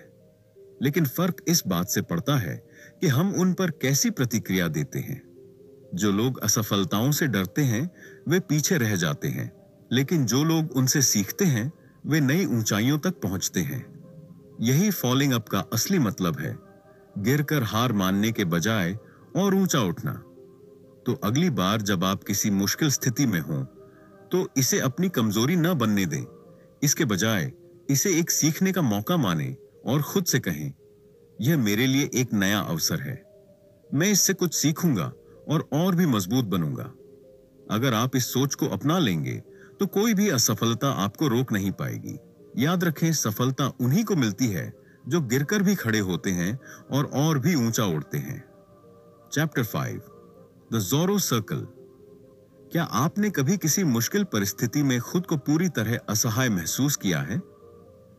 लेकिन फर्क इस बात से पड़ता है कि हम उन पर कैसी प्रतिक्रिया देते हैं। जो लोग असफलताओं से डरते हैं वे पीछे रह जाते हैं, लेकिन जो लोग उनसे सीखते हैं वे नई ऊंचाइयों तक पहुंचते हैं। यही फॉलोइंग अप का असली मतलब है, गिरकर हार मानने के बजाय और ऊंचा उठना। तो अगली बार जब आप किसी मुश्किल स्थिति में हों तो इसे अपनी कमजोरी न बनने दें। इसके बजाय इसे एक सीखने का मौका मानें और खुद से कहें, यह मेरे लिए एक नया अवसर है। मैं इससे कुछ सीखूंगा और भी मजबूत बनूंगा। अगर आप इस सोच को अपना लेंगे तो कोई भी असफलता आपको रोक नहीं पाएगी। याद रखें, सफलता उन्हीं को मिलती है जो गिरकर भी खड़े होते हैं और भी ऊंचा उड़ते हैं। Chapter 5, the zero circle. क्या आपने कभी किसी मुश्किल परिस्थिति में खुद को पूरी तरह असहाय महसूस किया है?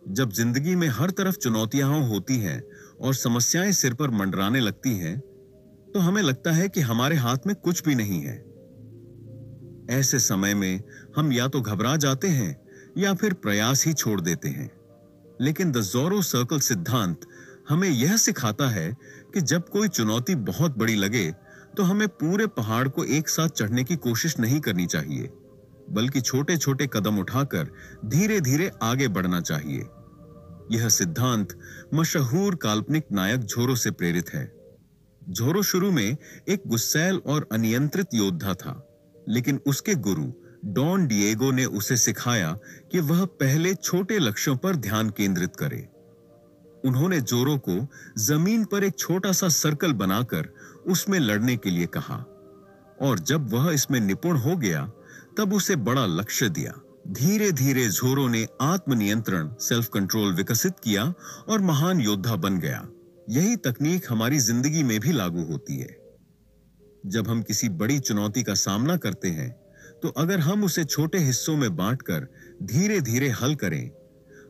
जब जिंदगी में हर तरफ चुनौतियां होती हैं और समस्याएं सिर पर मंडराने लगती हैं, तो हमें लगता है कि हमारे हाथ में कुछ भी नहीं है। ऐसे समय में हम या तो घबरा जाते हैं या फिर प्रयास ही छोड़ देते हैं। लेकिन द ज़ोरो सर्कल सिद्धांत हमें यह सिखाता है कि जब कोई चुनौती बहुत बड़ी लगे तो हमें पूरे पहाड़ को एक साथ चढ़ने की कोशिश नहीं करनी चाहिए, बल्कि छोटे छोटे कदम उठाकर धीरे धीरे आगे बढ़ना चाहिए। यह सिद्धांत मशहूर काल्पनिक नायक ज़ोरो से प्रेरित है। ज़ोरो शुरू में एक गुस्सैल और अनियंत्रित योद्धा था, लेकिन उसके गुरु डॉन डिएगो ने उसे सिखाया कि वह पहले छोटे लक्ष्यों पर ध्यान केंद्रित करे। उन्होंने ज़ोरो को जमीन पर एक छोटा सा सर्कल बनाकर उसमें लड़ने के लिए कहा, और जब वह इसमें निपुण हो गया तब उसे बड़ा लक्ष्य दिया। धीरे धीरे ज़ोरो ने आत्मनियंत्रण, सेल्फ कंट्रोल विकसित किया और महान योद्धा बन गया। यही तकनीक हमारी जिंदगी में भी लागू होती है। जब हम किसी बड़ी चुनौती का सामना करते हैं, तो अगर हम उसे छोटे हिस्सों में बांटकर धीरे धीरे हल करें,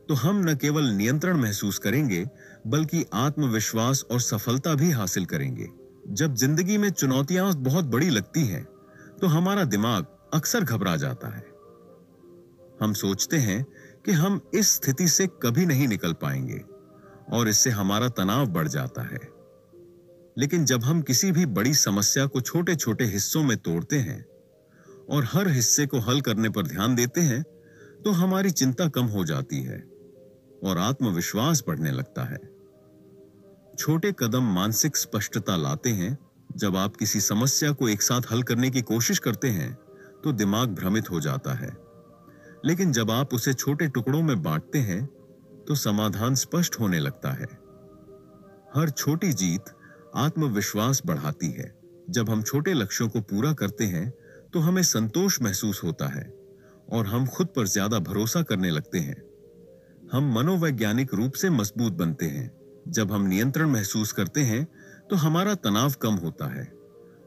तो हम न केवल नियंत्रण महसूस करेंगे, बल्कि आत्मविश्वास और सफलता भी हासिल करेंगे। जब जिंदगी में चुनौतियां बहुत बड़ी लगती हैं, तो हमारा दिमाग अक्सर घबरा जाता है। हम सोचते हैं कि हम इस स्थिति से कभी नहीं निकल पाएंगे और इससे हमारा तनाव बढ़ जाता है। लेकिन जब हम किसी भी बड़ी समस्या को छोटे छोटे हिस्सों में तोड़ते हैं और हर हिस्से को हल करने पर ध्यान देते हैं, तो हमारी चिंता कम हो जाती है और आत्मविश्वास बढ़ने लगता है। छोटे कदम मानसिक स्पष्टता लाते हैं। जब आप किसी समस्या को एक साथ हल करने की कोशिश करते हैं, तो दिमाग भ्रमित हो जाता है। लेकिन जब आप उसे छोटे टुकड़ों में बांटते हैं, तो समाधान स्पष्ट होने लगता है। हर छोटी जीत आत्मविश्वास बढ़ाती है। जब हम छोटे लक्ष्यों को पूरा करते हैं, तो हमें संतोष महसूस होता है और हम खुद पर ज्यादा भरोसा करने लगते हैं। हम मनोवैज्ञानिक रूप से मजबूत बनते हैं। जब हम नियंत्रण महसूस करते हैं, तो हमारा तनाव कम होता है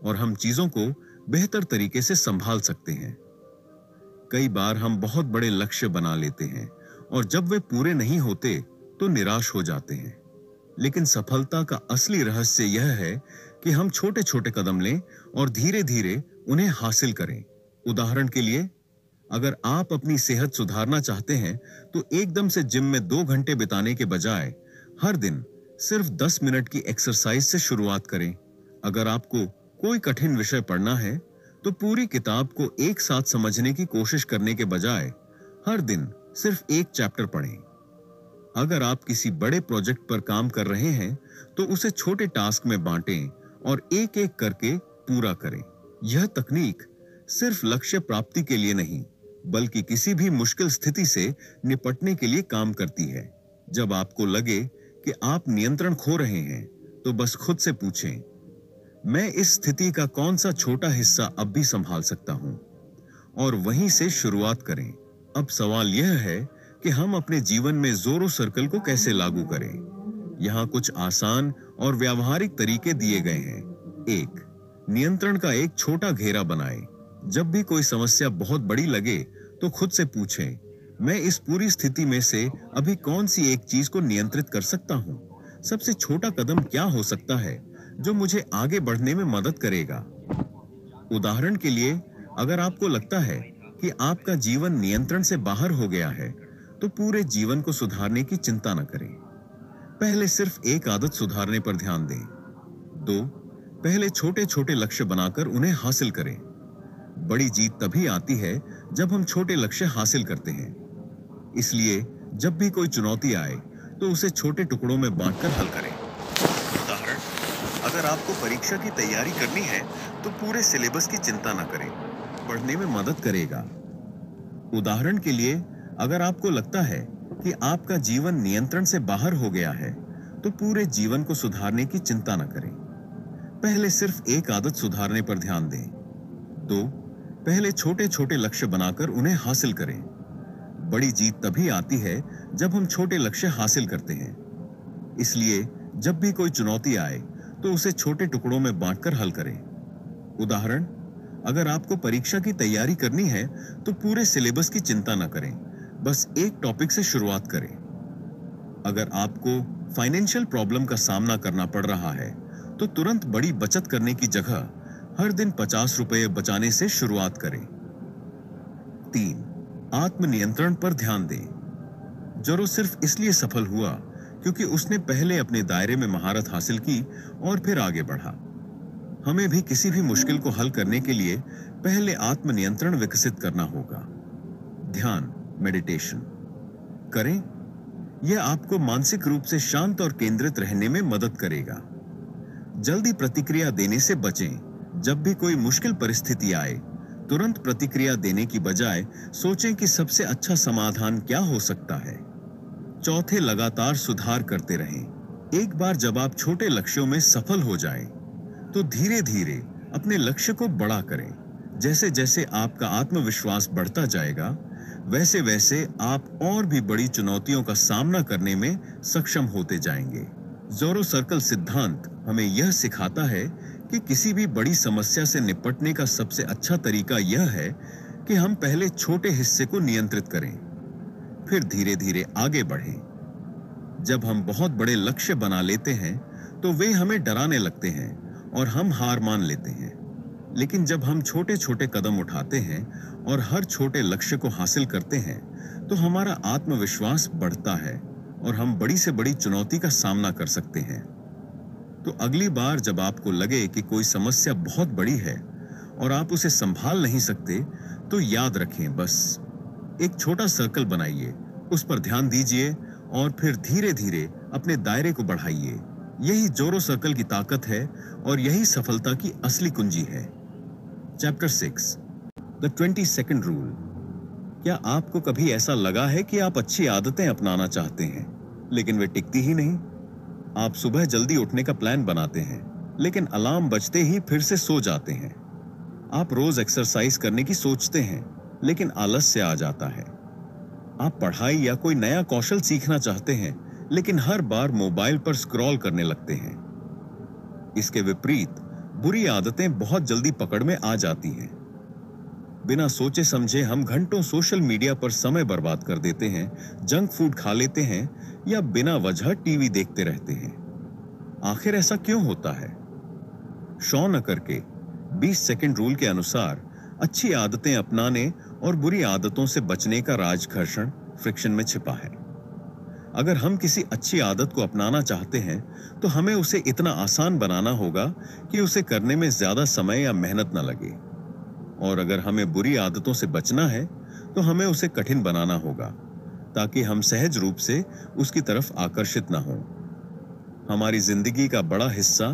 और हम चीजों को बेहतर तरीके से संभाल सकते हैं। कई बार हम बहुत बड़े लक्ष्य बना लेते हैं और जब वे पूरे नहीं होते, तो निराश हो जाते हैं। लेकिन सफलता का असली रहस्य यह है कि हम छोटे छोटे कदम लें और धीरे धीरे उन्हें हासिल करें। उदाहरण के लिए, अगर आप अपनी सेहत सुधारना चाहते हैं, तो एकदम से जिम में 2 घंटे बिताने के बजाय हर दिन सिर्फ 10 मिनट की एक्सरसाइज से शुरुआत करें। अगर आपको कोई कठिन विषय पढ़ना है, तो पूरी किताब को एक साथ समझने की कोशिश करने के बजाय हर दिन सिर्फ एक चैप्टर पढ़ें। अगर आप किसी बड़े प्रोजेक्ट पर काम कर रहे हैं, तो उसे छोटे टास्क में बांटें और एक एक करके पूरा करें। यह तकनीक सिर्फ लक्ष्य प्राप्ति के लिए नहीं, बल्कि किसी भी मुश्किल स्थिति से निपटने के लिए काम करती है। जब आपको लगे कि आप नियंत्रण खो रहे हैं, तो बस खुद से पूछें, मैं इस स्थिति का कौन सा छोटा हिस्सा अब भी संभाल सकता हूं, और वहीं से शुरुआत करें। अब सवाल यह है कि हम अपने जीवन में ज़ोरो सर्कल को कैसे लागू करें। यहाँ कुछ आसान और व्यावहारिक तरीके दिए गए हैं। 1. नियंत्रण का एक छोटा घेरा बनाएं। जब भी कोई समस्या बहुत बड़ी लगे, तो खुद से पूछें, मैं इस पूरी स्थिति में से अभी कौन सी एक चीज को नियंत्रित कर सकता हूं? सबसे छोटा कदम क्या हो सकता है जो मुझे आगे बढ़ने में मदद करेगा? उदाहरण के लिए, अगर आपको लगता है कि आपका जीवन नियंत्रण से बाहर हो गया है, तो पूरे जीवन को सुधारने की चिंता न करें। पहले सिर्फ एक आदत सुधारने पर ध्यान दें। 2. पहले छोटे छोटे लक्ष्य बनाकर उन्हें हासिल करें। बड़ी जीत तभी आती है जब हम छोटे लक्ष्य हासिल करते हैं। इसलिए जब भी कोई चुनौती आए, तो उसे छोटे टुकड़ों में बांटकर हल करें। उदाहरण, अगर आपको परीक्षा की तैयारी करनी है, तो पूरे सिलेबस की चिंता न करें, पढ़ने में मदद करेगा। उदाहरण के लिए, अगर आपको लगता है कि आपका जीवन नियंत्रण से बाहर हो गया है, तो पूरे जीवन को सुधारने की चिंता न करें। पहले सिर्फ एक आदत सुधारने पर ध्यान दें। 2. पहले छोटे छोटे लक्ष्य बनाकर उन्हें हासिल करें। बड़ी जीत तभी आती है जब हम छोटे लक्ष्य हासिल करते हैं। इसलिए जब भी कोई चुनौती आए, तो उसे छोटे टुकड़ों में बांटकर हल करें। उदाहरण, अगर आपको परीक्षा की तैयारी करनी है, तो पूरे सिलेबस की चिंता न करें, बस एक टॉपिक से शुरुआत करें। अगर आपको फाइनेंशियल प्रॉब्लम का सामना करना पड़ रहा है, तो तुरंत बड़ी बचत करने की जगह हर दिन 50 रुपये बचाने से शुरुआत करें। 3. आत्मनियंत्रण पर ध्यान दें। जोरो सिर्फ इसलिए सफल हुआ क्योंकि उसने पहले अपने दायरे में महारत हासिल की और फिर आगे बढ़ा। हमें भी किसी भी मुश्किल को हल करने के लिए पहले आत्मनियंत्रण विकसित करना होगा। ध्यान, मेडिटेशन करें। यह आपको मानसिक रूप से शांत और केंद्रित रहने में मदद करेगा। जल्दी प्रतिक्रिया देने से बचें। जब भी कोई मुश्किल परिस्थिति आए, तुरंत प्रतिक्रिया देने की बजाय सोचें कि सबसे अच्छा समाधान क्या हो सकता है। 4. लगातार सुधार करते रहें। एक बार जब आप छोटे लक्ष्यों में सफल हो जाएं, तो धीरे धीरे अपने लक्ष्य को बड़ा करें। जैसे जैसे आपका आत्मविश्वास बढ़ता जाएगा, वैसे वैसे आप और भी बड़ी चुनौतियों का सामना करने में सक्षम होते जाएंगे। ज़ोरो सर्कल सिद्धांत हमें यह सिखाता है कि किसी भी बड़ी समस्या से निपटने का सबसे अच्छा तरीका यह है कि हम पहले छोटे हिस्से को नियंत्रित करें, फिर धीरे धीरे आगे बढ़ें। जब हम बहुत बड़े लक्ष्य बना लेते हैं तो वे हमें डराने लगते हैं और हम हार मान लेते हैं। लेकिन जब हम छोटे छोटे कदम उठाते हैं और हर छोटे लक्ष्य को हासिल करते हैं तो हमारा आत्मविश्वास बढ़ता है और हम बड़ी से बड़ी चुनौती का सामना कर सकते हैं। तो अगली बार जब आपको लगे कि कोई समस्या बहुत बड़ी है और आप उसे संभाल नहीं सकते, तो याद रखें, बस एक छोटा सर्कल बनाइए, उस पर ध्यान दीजिए और फिर धीरे धीरे अपने दायरे को बढ़ाइए। यही जोरो सर्कल की ताकत है और यही सफलता की असली कुंजी है। Chapter 6, the 22nd rule. क्या आपको कभी ऐसा लगा है कि आप अच्छी आदतें अपनाना चाहते हैं लेकिन वे टिकती ही नहीं? आप सुबह जल्दी उठने का प्लान बनाते हैं लेकिन अलार्म बजते ही फिर से सो जाते हैं। आप रोज एक्सरसाइज करने की सोचते हैं लेकिन आलस्य आ जाता है। आप पढ़ाई या कोई नया कौशल सीखना चाहते हैं लेकिन हर बार मोबाइल पर स्क्रॉल करने लगते हैं। इसके विपरीत बुरी आदतें बहुत जल्दी पकड़ में आ जाती हैं। बिना सोचे समझे हम घंटों सोशल मीडिया पर समय बर्बाद कर देते हैं, जंक फूड खा लेते हैं या बिना वजह टीवी देखते रहते हैं। आखिर ऐसा क्यों होता है? शॉन अकर के 20 सेकंड रूल के अनुसार अच्छी आदतें अपनाने और बुरी आदतों से बचने का राज घर्षण, फ्रिक्शन में छिपा है। अगर हम किसी अच्छी आदत को अपनाना चाहते हैं तो हमें उसे इतना आसान बनाना होगा कि उसे करने में ज्यादा समय या मेहनत न लगे। और अगर हमें बुरी आदतों से बचना है तो हमें उसे कठिन बनाना होगा ताकि हम सहज रूप से उसकी तरफ आकर्षित न हों। हमारी जिंदगी का बड़ा हिस्सा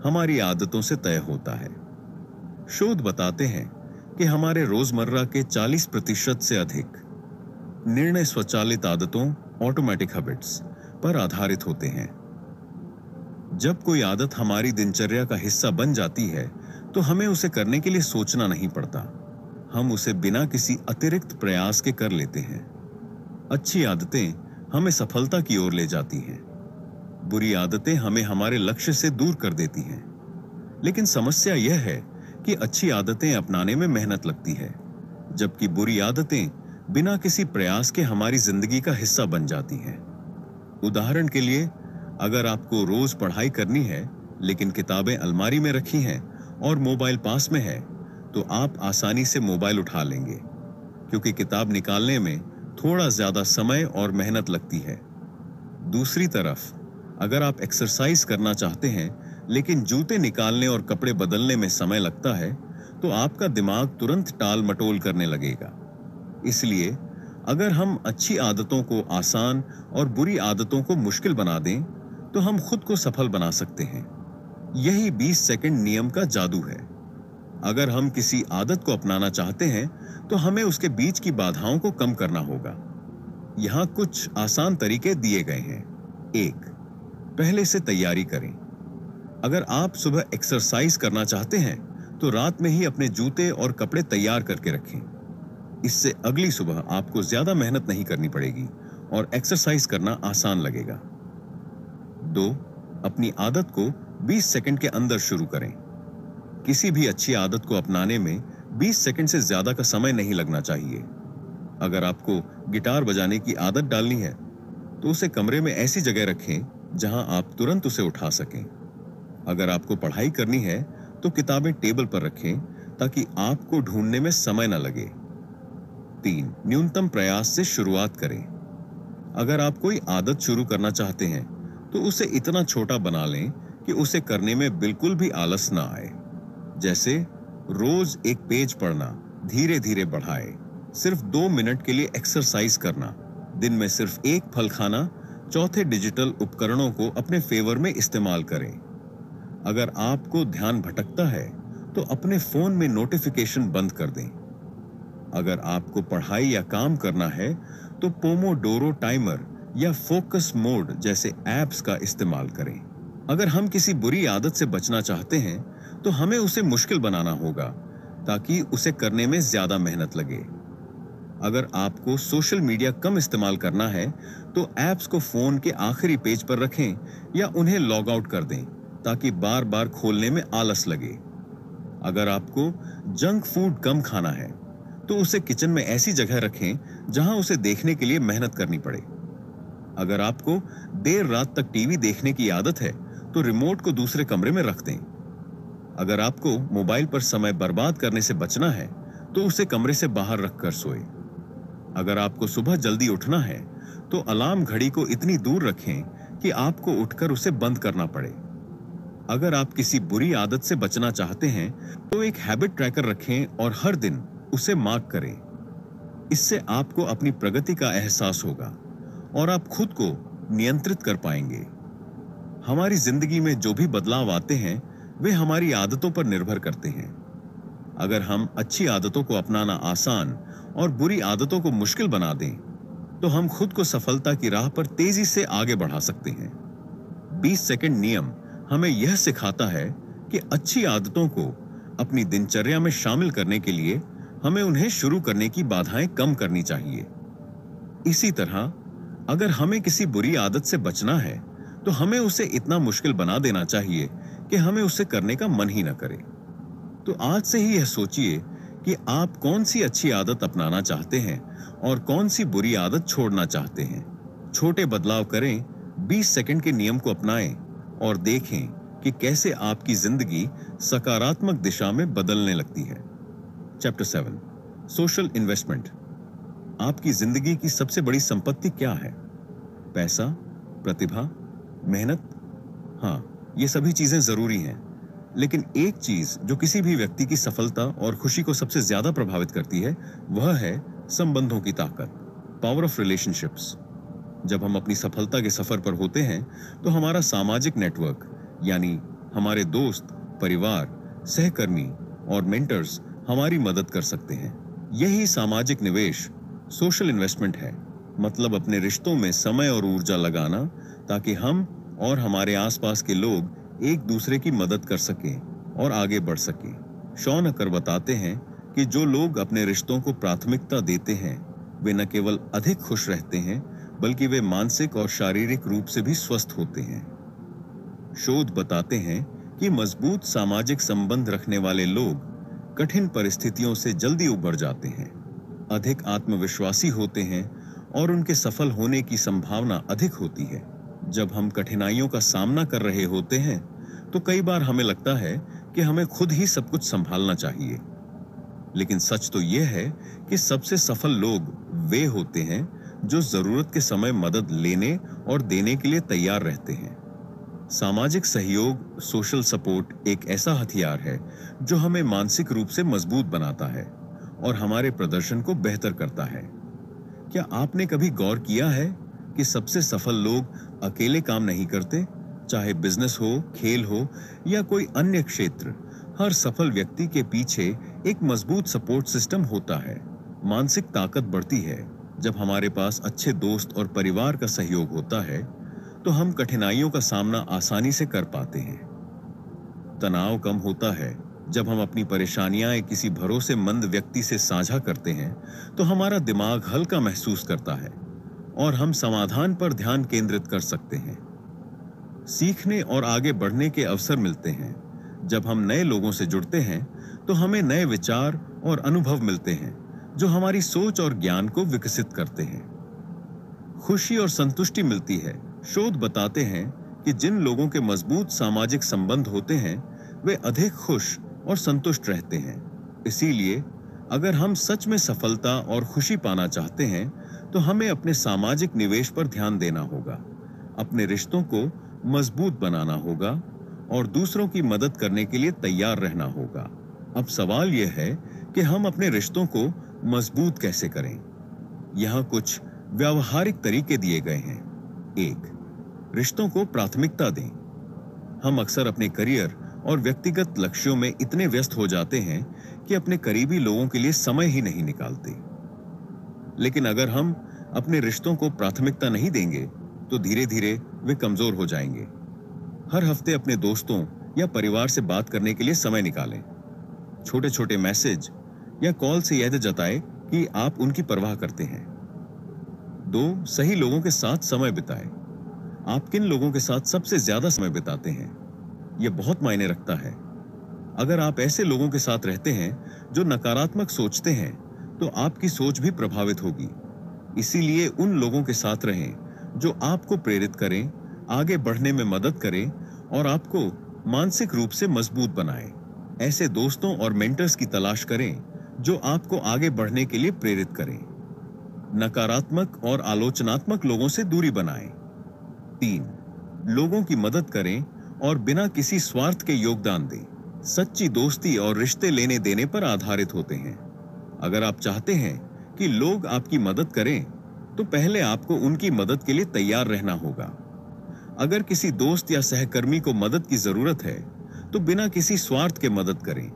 हमारी आदतों से तय होता है। शोध बताते हैं कि हमारे रोजमर्रा के 40% से अधिक निर्णय स्वचालित आदतों, ऑटोमेटिक हैबिट्स पर आधारित होते हैं। जब कोई आदत हमारी दिनचर्या का हिस्सा बन जाती है तो हमें उसे करने के लिए सोचना नहीं पड़ता। हम उसे बिना किसी अतिरिक्त प्रयास के कर लेते हैं। अच्छी आदतें हमें सफलता की ओर ले जाती हैं। बुरी आदतें हमें हमारे लक्ष्य से दूर कर देती हैं। लेकिन समस्या यह है कि अच्छी आदतें अपनाने में मेहनत लगती है, जबकि बुरी आदतें बिना किसी प्रयास के हमारी जिंदगी का हिस्सा बन जाती हैं। उदाहरण के लिए, अगर आपको रोज पढ़ाई करनी है लेकिन किताबें अलमारी में रखी हैं और मोबाइल पास में है, तो आप आसानी से मोबाइल उठा लेंगे क्योंकि किताब निकालने में थोड़ा ज्यादा समय और मेहनत लगती है। दूसरी तरफ, अगर आप एक्सरसाइज करना चाहते हैं लेकिन जूते निकालने और कपड़े बदलने में समय लगता है, तो आपका दिमाग तुरंत टाल मटोल करने लगेगा। इसलिए अगर हम अच्छी आदतों को आसान और बुरी आदतों को मुश्किल बना दें, तो हम खुद को सफल बना सकते हैं। यही 20 सेकंड नियम का जादू है। अगर हम किसी आदत को अपनाना चाहते हैं तो हमें उसके बीच की बाधाओं को कम करना होगा। यहाँ कुछ आसान तरीके दिए गए हैं। 1, पहले से तैयारी करें। अगर आप सुबह एक्सरसाइज करना चाहते हैं तो रात में ही अपने जूते और कपड़े तैयार करके रखें। इससे अगली सुबह आपको ज्यादा मेहनत नहीं करनी पड़ेगी और एक्सरसाइज करना आसान लगेगा। 2, अपनी आदत को 20 सेकंड के अंदर शुरू करें। किसी भी अच्छी आदत को अपनाने में 20 सेकंड से ज्यादा का समय नहीं लगना चाहिए। अगर आपको गिटार बजाने की आदत डालनी है तो उसे कमरे में ऐसी जगह रखें जहां आप तुरंत उसे उठा सकें। अगर आपको पढ़ाई करनी है तो किताबें टेबल पर रखें ताकि आपको ढूंढने में समय न लगे। 3, न्यूनतम प्रयास से शुरुआत करें। अगर आप कोई आदत शुरू करना चाहते हैं तो उसे इतना छोटा बना लें कि उसे करने में बिल्कुल भी आलस ना आए। जैसे रोज एक पेज पढ़ना, धीरे धीरे बढ़ाए। सिर्फ 2 मिनट के लिए एक्सरसाइज करना, दिन में सिर्फ एक फल खाना, चौथे डिजिटल उपकरणों को अपने फेवर में इस्तेमाल करें। अगर आपको ध्यान भटकता है तो अपने फोन में नोटिफिकेशन बंद कर दें। अगर आपको पढ़ाई या काम करना है तो पोमोडोरो टाइमर या फोकस मोड जैसे ऐप्स का इस्तेमाल करें। अगर हम किसी बुरी आदत से बचना चाहते हैं तो हमें उसे मुश्किल बनाना होगा ताकि उसे करने में ज्यादा मेहनत लगे। अगर आपको सोशल मीडिया कम इस्तेमाल करना है तो ऐप्स को फोन के आखिरी पेज पर रखें या उन्हें लॉग आउट कर दें ताकि बार बार खोलने में आलस लगे। अगर आपको जंक फूड कम खाना है तो उसे किचन में ऐसी जगह रखें जहां उसे देखने के लिए मेहनत करनी पड़े। अगर आपको देर रात तक टीवी देखने की आदत है तो रिमोट को दूसरे कमरे में रख दें। अगर आपको मोबाइल पर समय बर्बाद करने से बचना है तो उसे कमरे से बाहर रखकर सोए। अगर आपको सुबह जल्दी उठना है तो अलार्म घड़ी को इतनी दूर रखें कि आपको उठकर उसे बंद करना पड़े। अगर आप किसी बुरी आदत से बचना चाहते हैं तो एक हैबिट ट्रैकर रखें और हर दिन उसे मार्क करें। इससे आपको अपनी प्रगति का एहसास होगा और आप खुद को नियंत्रित कर पाएंगे। हमारी जिंदगी में जो भी बदलाव आते हैं वे हमारी आदतों पर निर्भर करते हैं। अगर हम अच्छी आदतों को अपनाना आसान और बुरी आदतों को मुश्किल बना दें तो हम खुद को सफलता की राह पर तेजी से आगे बढ़ा सकते हैं। 20 सेकंड नियम हमें यह सिखाता है कि अच्छी आदतों को अपनी दिनचर्या में शामिल करने के लिए हमें उन्हें शुरू करने की बाधाएं कम करनी चाहिए। इसी तरह अगर हमें किसी बुरी आदत से बचना है तो हमें उसे इतना मुश्किल बना देना चाहिए कि हमें उसे करने का मन ही न करे। तो आज से ही यह सोचिए कि आप कौन सी अच्छी आदत अपनाना चाहते हैं और कौन सी बुरी आदत छोड़ना चाहते हैं। छोटे बदलाव करें, 20 सेकंड के नियम को अपनाएं और देखें कि कैसे आपकी जिंदगी सकारात्मक दिशा में बदलने लगती है। Chapter 7 social investment. आपकी जिंदगी की सबसे बड़ी संपत्ति क्या है? पैसा, प्रतिभा, मेहनत? हाँ, ये सभी चीजें जरूरी हैं, लेकिन एक चीज जो किसी भी व्यक्ति की सफलता और खुशी को सबसे ज्यादा प्रभावित करती है वह है संबंधों की ताकत, पावर ऑफ रिलेशनशिप्स। जब हम अपनी सफलता के सफर पर होते हैं तो हमारा सामाजिक नेटवर्क यानी हमारे दोस्त, परिवार, सहकर्मी और मेंटर्स हमारी मदद कर सकते हैं। यही सामाजिक निवेश, सोशल इन्वेस्टमेंट है। मतलब अपने रिश्तों में समय और ऊर्जा लगाना ताकि हम और हमारे आसपास के लोग एक दूसरे की मदद कर सकें और आगे बढ़ सकें। शॉन अकर बताते हैं कि जो लोग अपने रिश्तों को प्राथमिकता देते हैं वे न केवल अधिक खुश रहते हैं बल्कि वे मानसिक और शारीरिक रूप से भी स्वस्थ होते हैं। शोध बताते हैं कि मजबूत सामाजिक संबंध रखने वाले लोग कठिन परिस्थितियों से जल्दी उबर जाते हैं, अधिक आत्मविश्वासी होते हैं और उनके सफल होने की संभावना अधिक होती है। जब हम कठिनाइयों का सामना कर रहे होते हैं तो कई बार हमें लगता है कि हमें खुद ही सब कुछ संभालना चाहिए, लेकिन सच तो यह है कि सबसे सफल लोग वे होते हैं जो जरूरत के समय मदद लेने और देने के लिए तैयार रहते हैं। सामाजिक सहयोग, सोशल सपोर्ट एक ऐसा हथियार है जो हमें मानसिक रूप से मजबूत बनाता है और हमारे प्रदर्शन को बेहतर करता है। क्या आपने कभी गौर किया है कि सबसे सफल लोग अकेले काम नहीं करते? चाहे बिजनेस हो, खेल हो या कोई अन्य क्षेत्र, हर सफल व्यक्ति के पीछे एक मजबूत सपोर्ट सिस्टम होता है। मानसिक ताकत बढ़ती है जब हमारे पास अच्छे दोस्त और परिवार का सहयोग होता है, तो हम कठिनाइयों का सामना आसानी से कर पाते हैं। तनाव कम होता है जब हम अपनी परेशानियां किसी भरोसेमंद व्यक्ति से साझा करते हैं, तो हमारा दिमाग हल्का महसूस करता है और हम समाधान पर ध्यान केंद्रित कर सकते हैं। सीखने और आगे बढ़ने के अवसर मिलते हैं। जब हम नए लोगों से जुड़ते हैं तो हमें नए विचार और अनुभव मिलते हैं जो हमारी सोच और ज्ञान को विकसित करते हैं। खुशी और संतुष्टि मिलती है। शोध बताते हैं कि जिन लोगों के मजबूत सामाजिक संबंध होते हैं वे अधिक खुश और संतुष्ट रहते हैं। इसीलिए अगर हम सच में सफलता और खुशी पाना चाहते हैं तो हमें अपने सामाजिक निवेश पर ध्यान देना होगा, अपने रिश्तों को मजबूत बनाना होगा और दूसरों की मदद करने के लिए तैयार रहना होगा। अब सवाल यह है कि हम अपने रिश्तों को मजबूत कैसे करें। यहाँ कुछ व्यावहारिक तरीके दिए गए हैं। 1. रिश्तों को प्राथमिकता दें। हम अक्सर अपने करियर और व्यक्तिगत लक्ष्यों में इतने व्यस्त हो जाते हैं कि अपने करीबी लोगों के लिए समय ही नहीं निकालते। लेकिन अगर हम अपने रिश्तों को प्राथमिकता नहीं देंगे तो धीरे धीरे वे कमजोर हो जाएंगे। हर हफ्ते अपने दोस्तों या परिवार से बात करने के लिए समय निकालें। छोटे छोटे मैसेज या कॉल से यह जताएं कि आप उनकी परवाह करते हैं। 2. सही लोगों के साथ समय बिताएं। आप किन लोगों के साथ सबसे ज्यादा समय बिताते हैं? यह बहुत मायने रखता है। अगर आप ऐसे लोगों के साथ रहते हैं जो नकारात्मक सोचते हैं, तो आपकी सोच भी प्रभावित होगी। इसीलिए उन लोगों के साथ रहें जो आपको प्रेरित करें, आगे बढ़ने में मदद करें और आपको मानसिक रूप से मजबूत बनाएं। ऐसे दोस्तों और मेंटर्स की तलाश करें जो आपको आगे बढ़ने के लिए प्रेरित करें। नकारात्मक और आलोचनात्मक लोगों से दूरी बनाएं। 3. लोगों की मदद करें और बिना किसी स्वार्थ के योगदान दें। सच्ची दोस्ती और रिश्ते लेने देने पर आधारित होते हैं। अगर आप चाहते हैं कि लोग आपकी मदद करें, तो पहले आपको उनकी मदद के लिए तैयार रहना होगा। अगर किसी दोस्त या सहकर्मी को मदद की जरूरत है, तो बिना किसी स्वार्थ के मदद करें।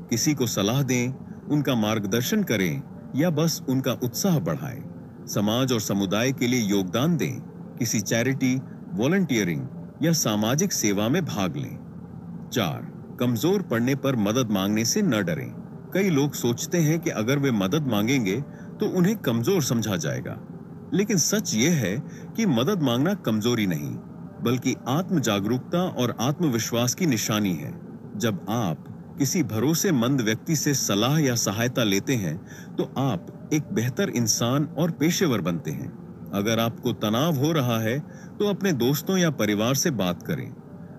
किसी को सलाह दें, उनका मार्गदर्शन करें या बस उनका उत्साह बढ़ाएं। समाज और समुदाय के लिए योगदान दें। किसी चैरिटी, वॉलंटियरिंग या सामाजिक सेवा में भाग लें। 4. कमजोर पड़ने पर मदद मांगने से न डरें। कई लोग सोचते हैं कि अगर वे मदद मांगेंगे तो उन्हें कमजोर समझा जाएगा, लेकिन सच यह है कि मदद मांगना कमजोरी नहीं, बल्कि आत्म जागरूकता और आत्मविश्वास की निशानी है। जब आप किसी भरोसेमंद व्यक्ति से सलाह या सहायता लेते हैं, तो आप एक बेहतर इंसान और पेशेवर बनते हैं। अगर आपको तनाव हो रहा है, तो अपने दोस्तों या परिवार से बात करें।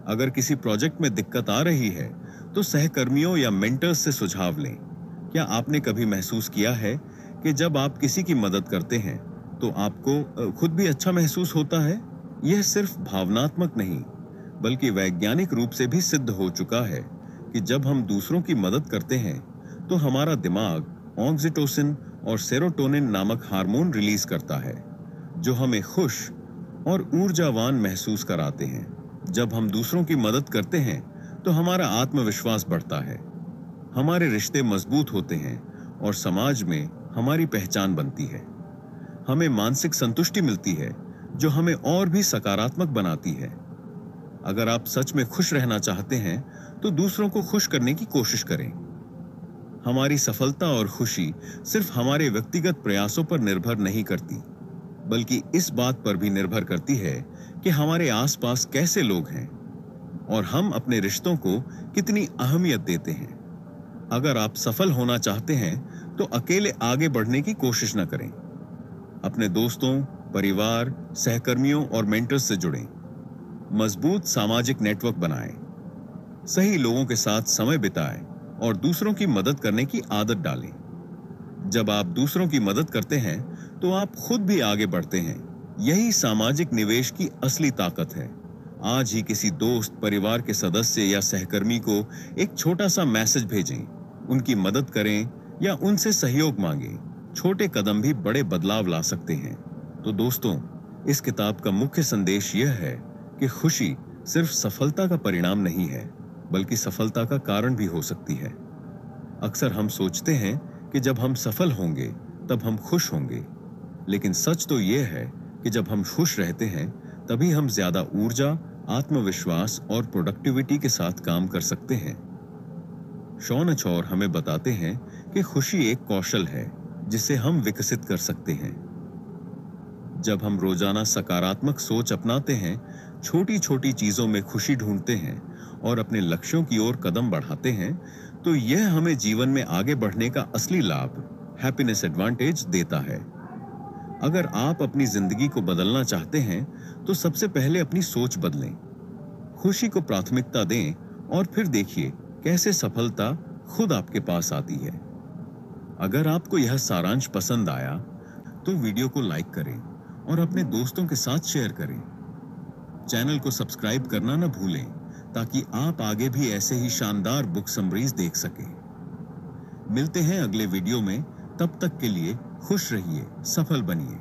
अगर किसी प्रोजेक्ट में दिक्कत आ रही है, तो सहकर्मियों या मेंटर्स से सुझाव लें। क्या आपने कभी महसूस किया है कि जब आप किसी की मदद करते हैं, तो आपको खुद भी अच्छा महसूस होता है? यह सिर्फ भावनात्मक नहीं, बल्कि वैज्ञानिक रूप से भी सिद्ध हो चुका है कि जब हम दूसरों की मदद करते हैं, तो हमारा दिमाग ऑक्सीटोसिन और सेरोटोनिन नामक हार्मोन रिलीज करता है, जो हमें खुश और ऊर्जावान महसूस कराते हैं। जब हम दूसरों की मदद करते हैं, तो हमारा आत्मविश्वास बढ़ता है, हमारे रिश्ते मजबूत होते हैं और समाज में हमारी पहचान बनती है। हमें मानसिक संतुष्टि मिलती है, जो हमें और भी सकारात्मक बनाती है। अगर आप सच में खुश रहना चाहते हैं, तो दूसरों को खुश करने की कोशिश करें। हमारी सफलता और खुशी सिर्फ हमारे व्यक्तिगत प्रयासों पर निर्भर नहीं करती, बल्कि इस बात पर भी निर्भर करती है कि हमारे आसपास कैसे लोग हैं और हम अपने रिश्तों को कितनी अहमियत देते हैं। अगर आप सफल होना चाहते हैं, तो अकेले आगे बढ़ने की कोशिश न करें। अपने दोस्तों, परिवार, सहकर्मियों और मेंटर्स से जुड़ें। मजबूत सामाजिक नेटवर्क बनाएं। सही लोगों के साथ समय बिताएं और दूसरों की मदद करने की आदत डालें। जब आप दूसरों की मदद करते हैं, तो आप खुद भी आगे बढ़ते हैं। यही सामाजिक निवेश की असली ताकत है। आज ही किसी दोस्त, परिवार के सदस्य या सहकर्मी को एक छोटा सा मैसेज भेजें, उनकी मदद करें या उनसे सहयोग मांगें। छोटे कदम भी बड़े बदलाव ला सकते हैं। तो दोस्तों, इस किताब का मुख्य संदेश यह है कि खुशी सिर्फ सफलता का परिणाम नहीं है, बल्कि सफलता का कारण भी हो सकती है। अक्सर हम सोचते हैं कि जब हम सफल होंगे, तब हम खुश होंगे, लेकिन सच तो यह है कि जब हम खुश रहते हैं, तभी हम ज्यादा ऊर्जा, आत्मविश्वास और प्रोडक्टिविटी के साथ काम कर सकते हैं। शॉन अचोर हमें बताते हैं कि खुशी एक कौशल है जिसे हम विकसित कर सकते हैं। जब हम रोजाना सकारात्मक सोच अपनाते हैं, छोटी छोटी चीजों में खुशी ढूंढते हैं और अपने लक्ष्यों की ओर कदम बढ़ाते हैं, तो यह हमें जीवन में आगे बढ़ने का असली लाभ, हैप्पीनेस एडवांटेज देता है। अगर आप अपनी जिंदगी को बदलना चाहते हैं, तो सबसे पहले अपनी सोच बदलें। खुशी को प्राथमिकता दें और फिर देखिए कैसे सफलता खुद आपके पास आती है। अगर आपको यह सारांश पसंद आया, तो वीडियो को लाइक करें और अपने दोस्तों के साथ शेयर करें। चैनल को सब्सक्राइब करना न भूलें, ताकि आप आगे भी ऐसे ही शानदार बुक समरीज देख सकें। मिलते हैं अगले वीडियो में। तब तक के लिए खुश रहिए, सफल बनिए।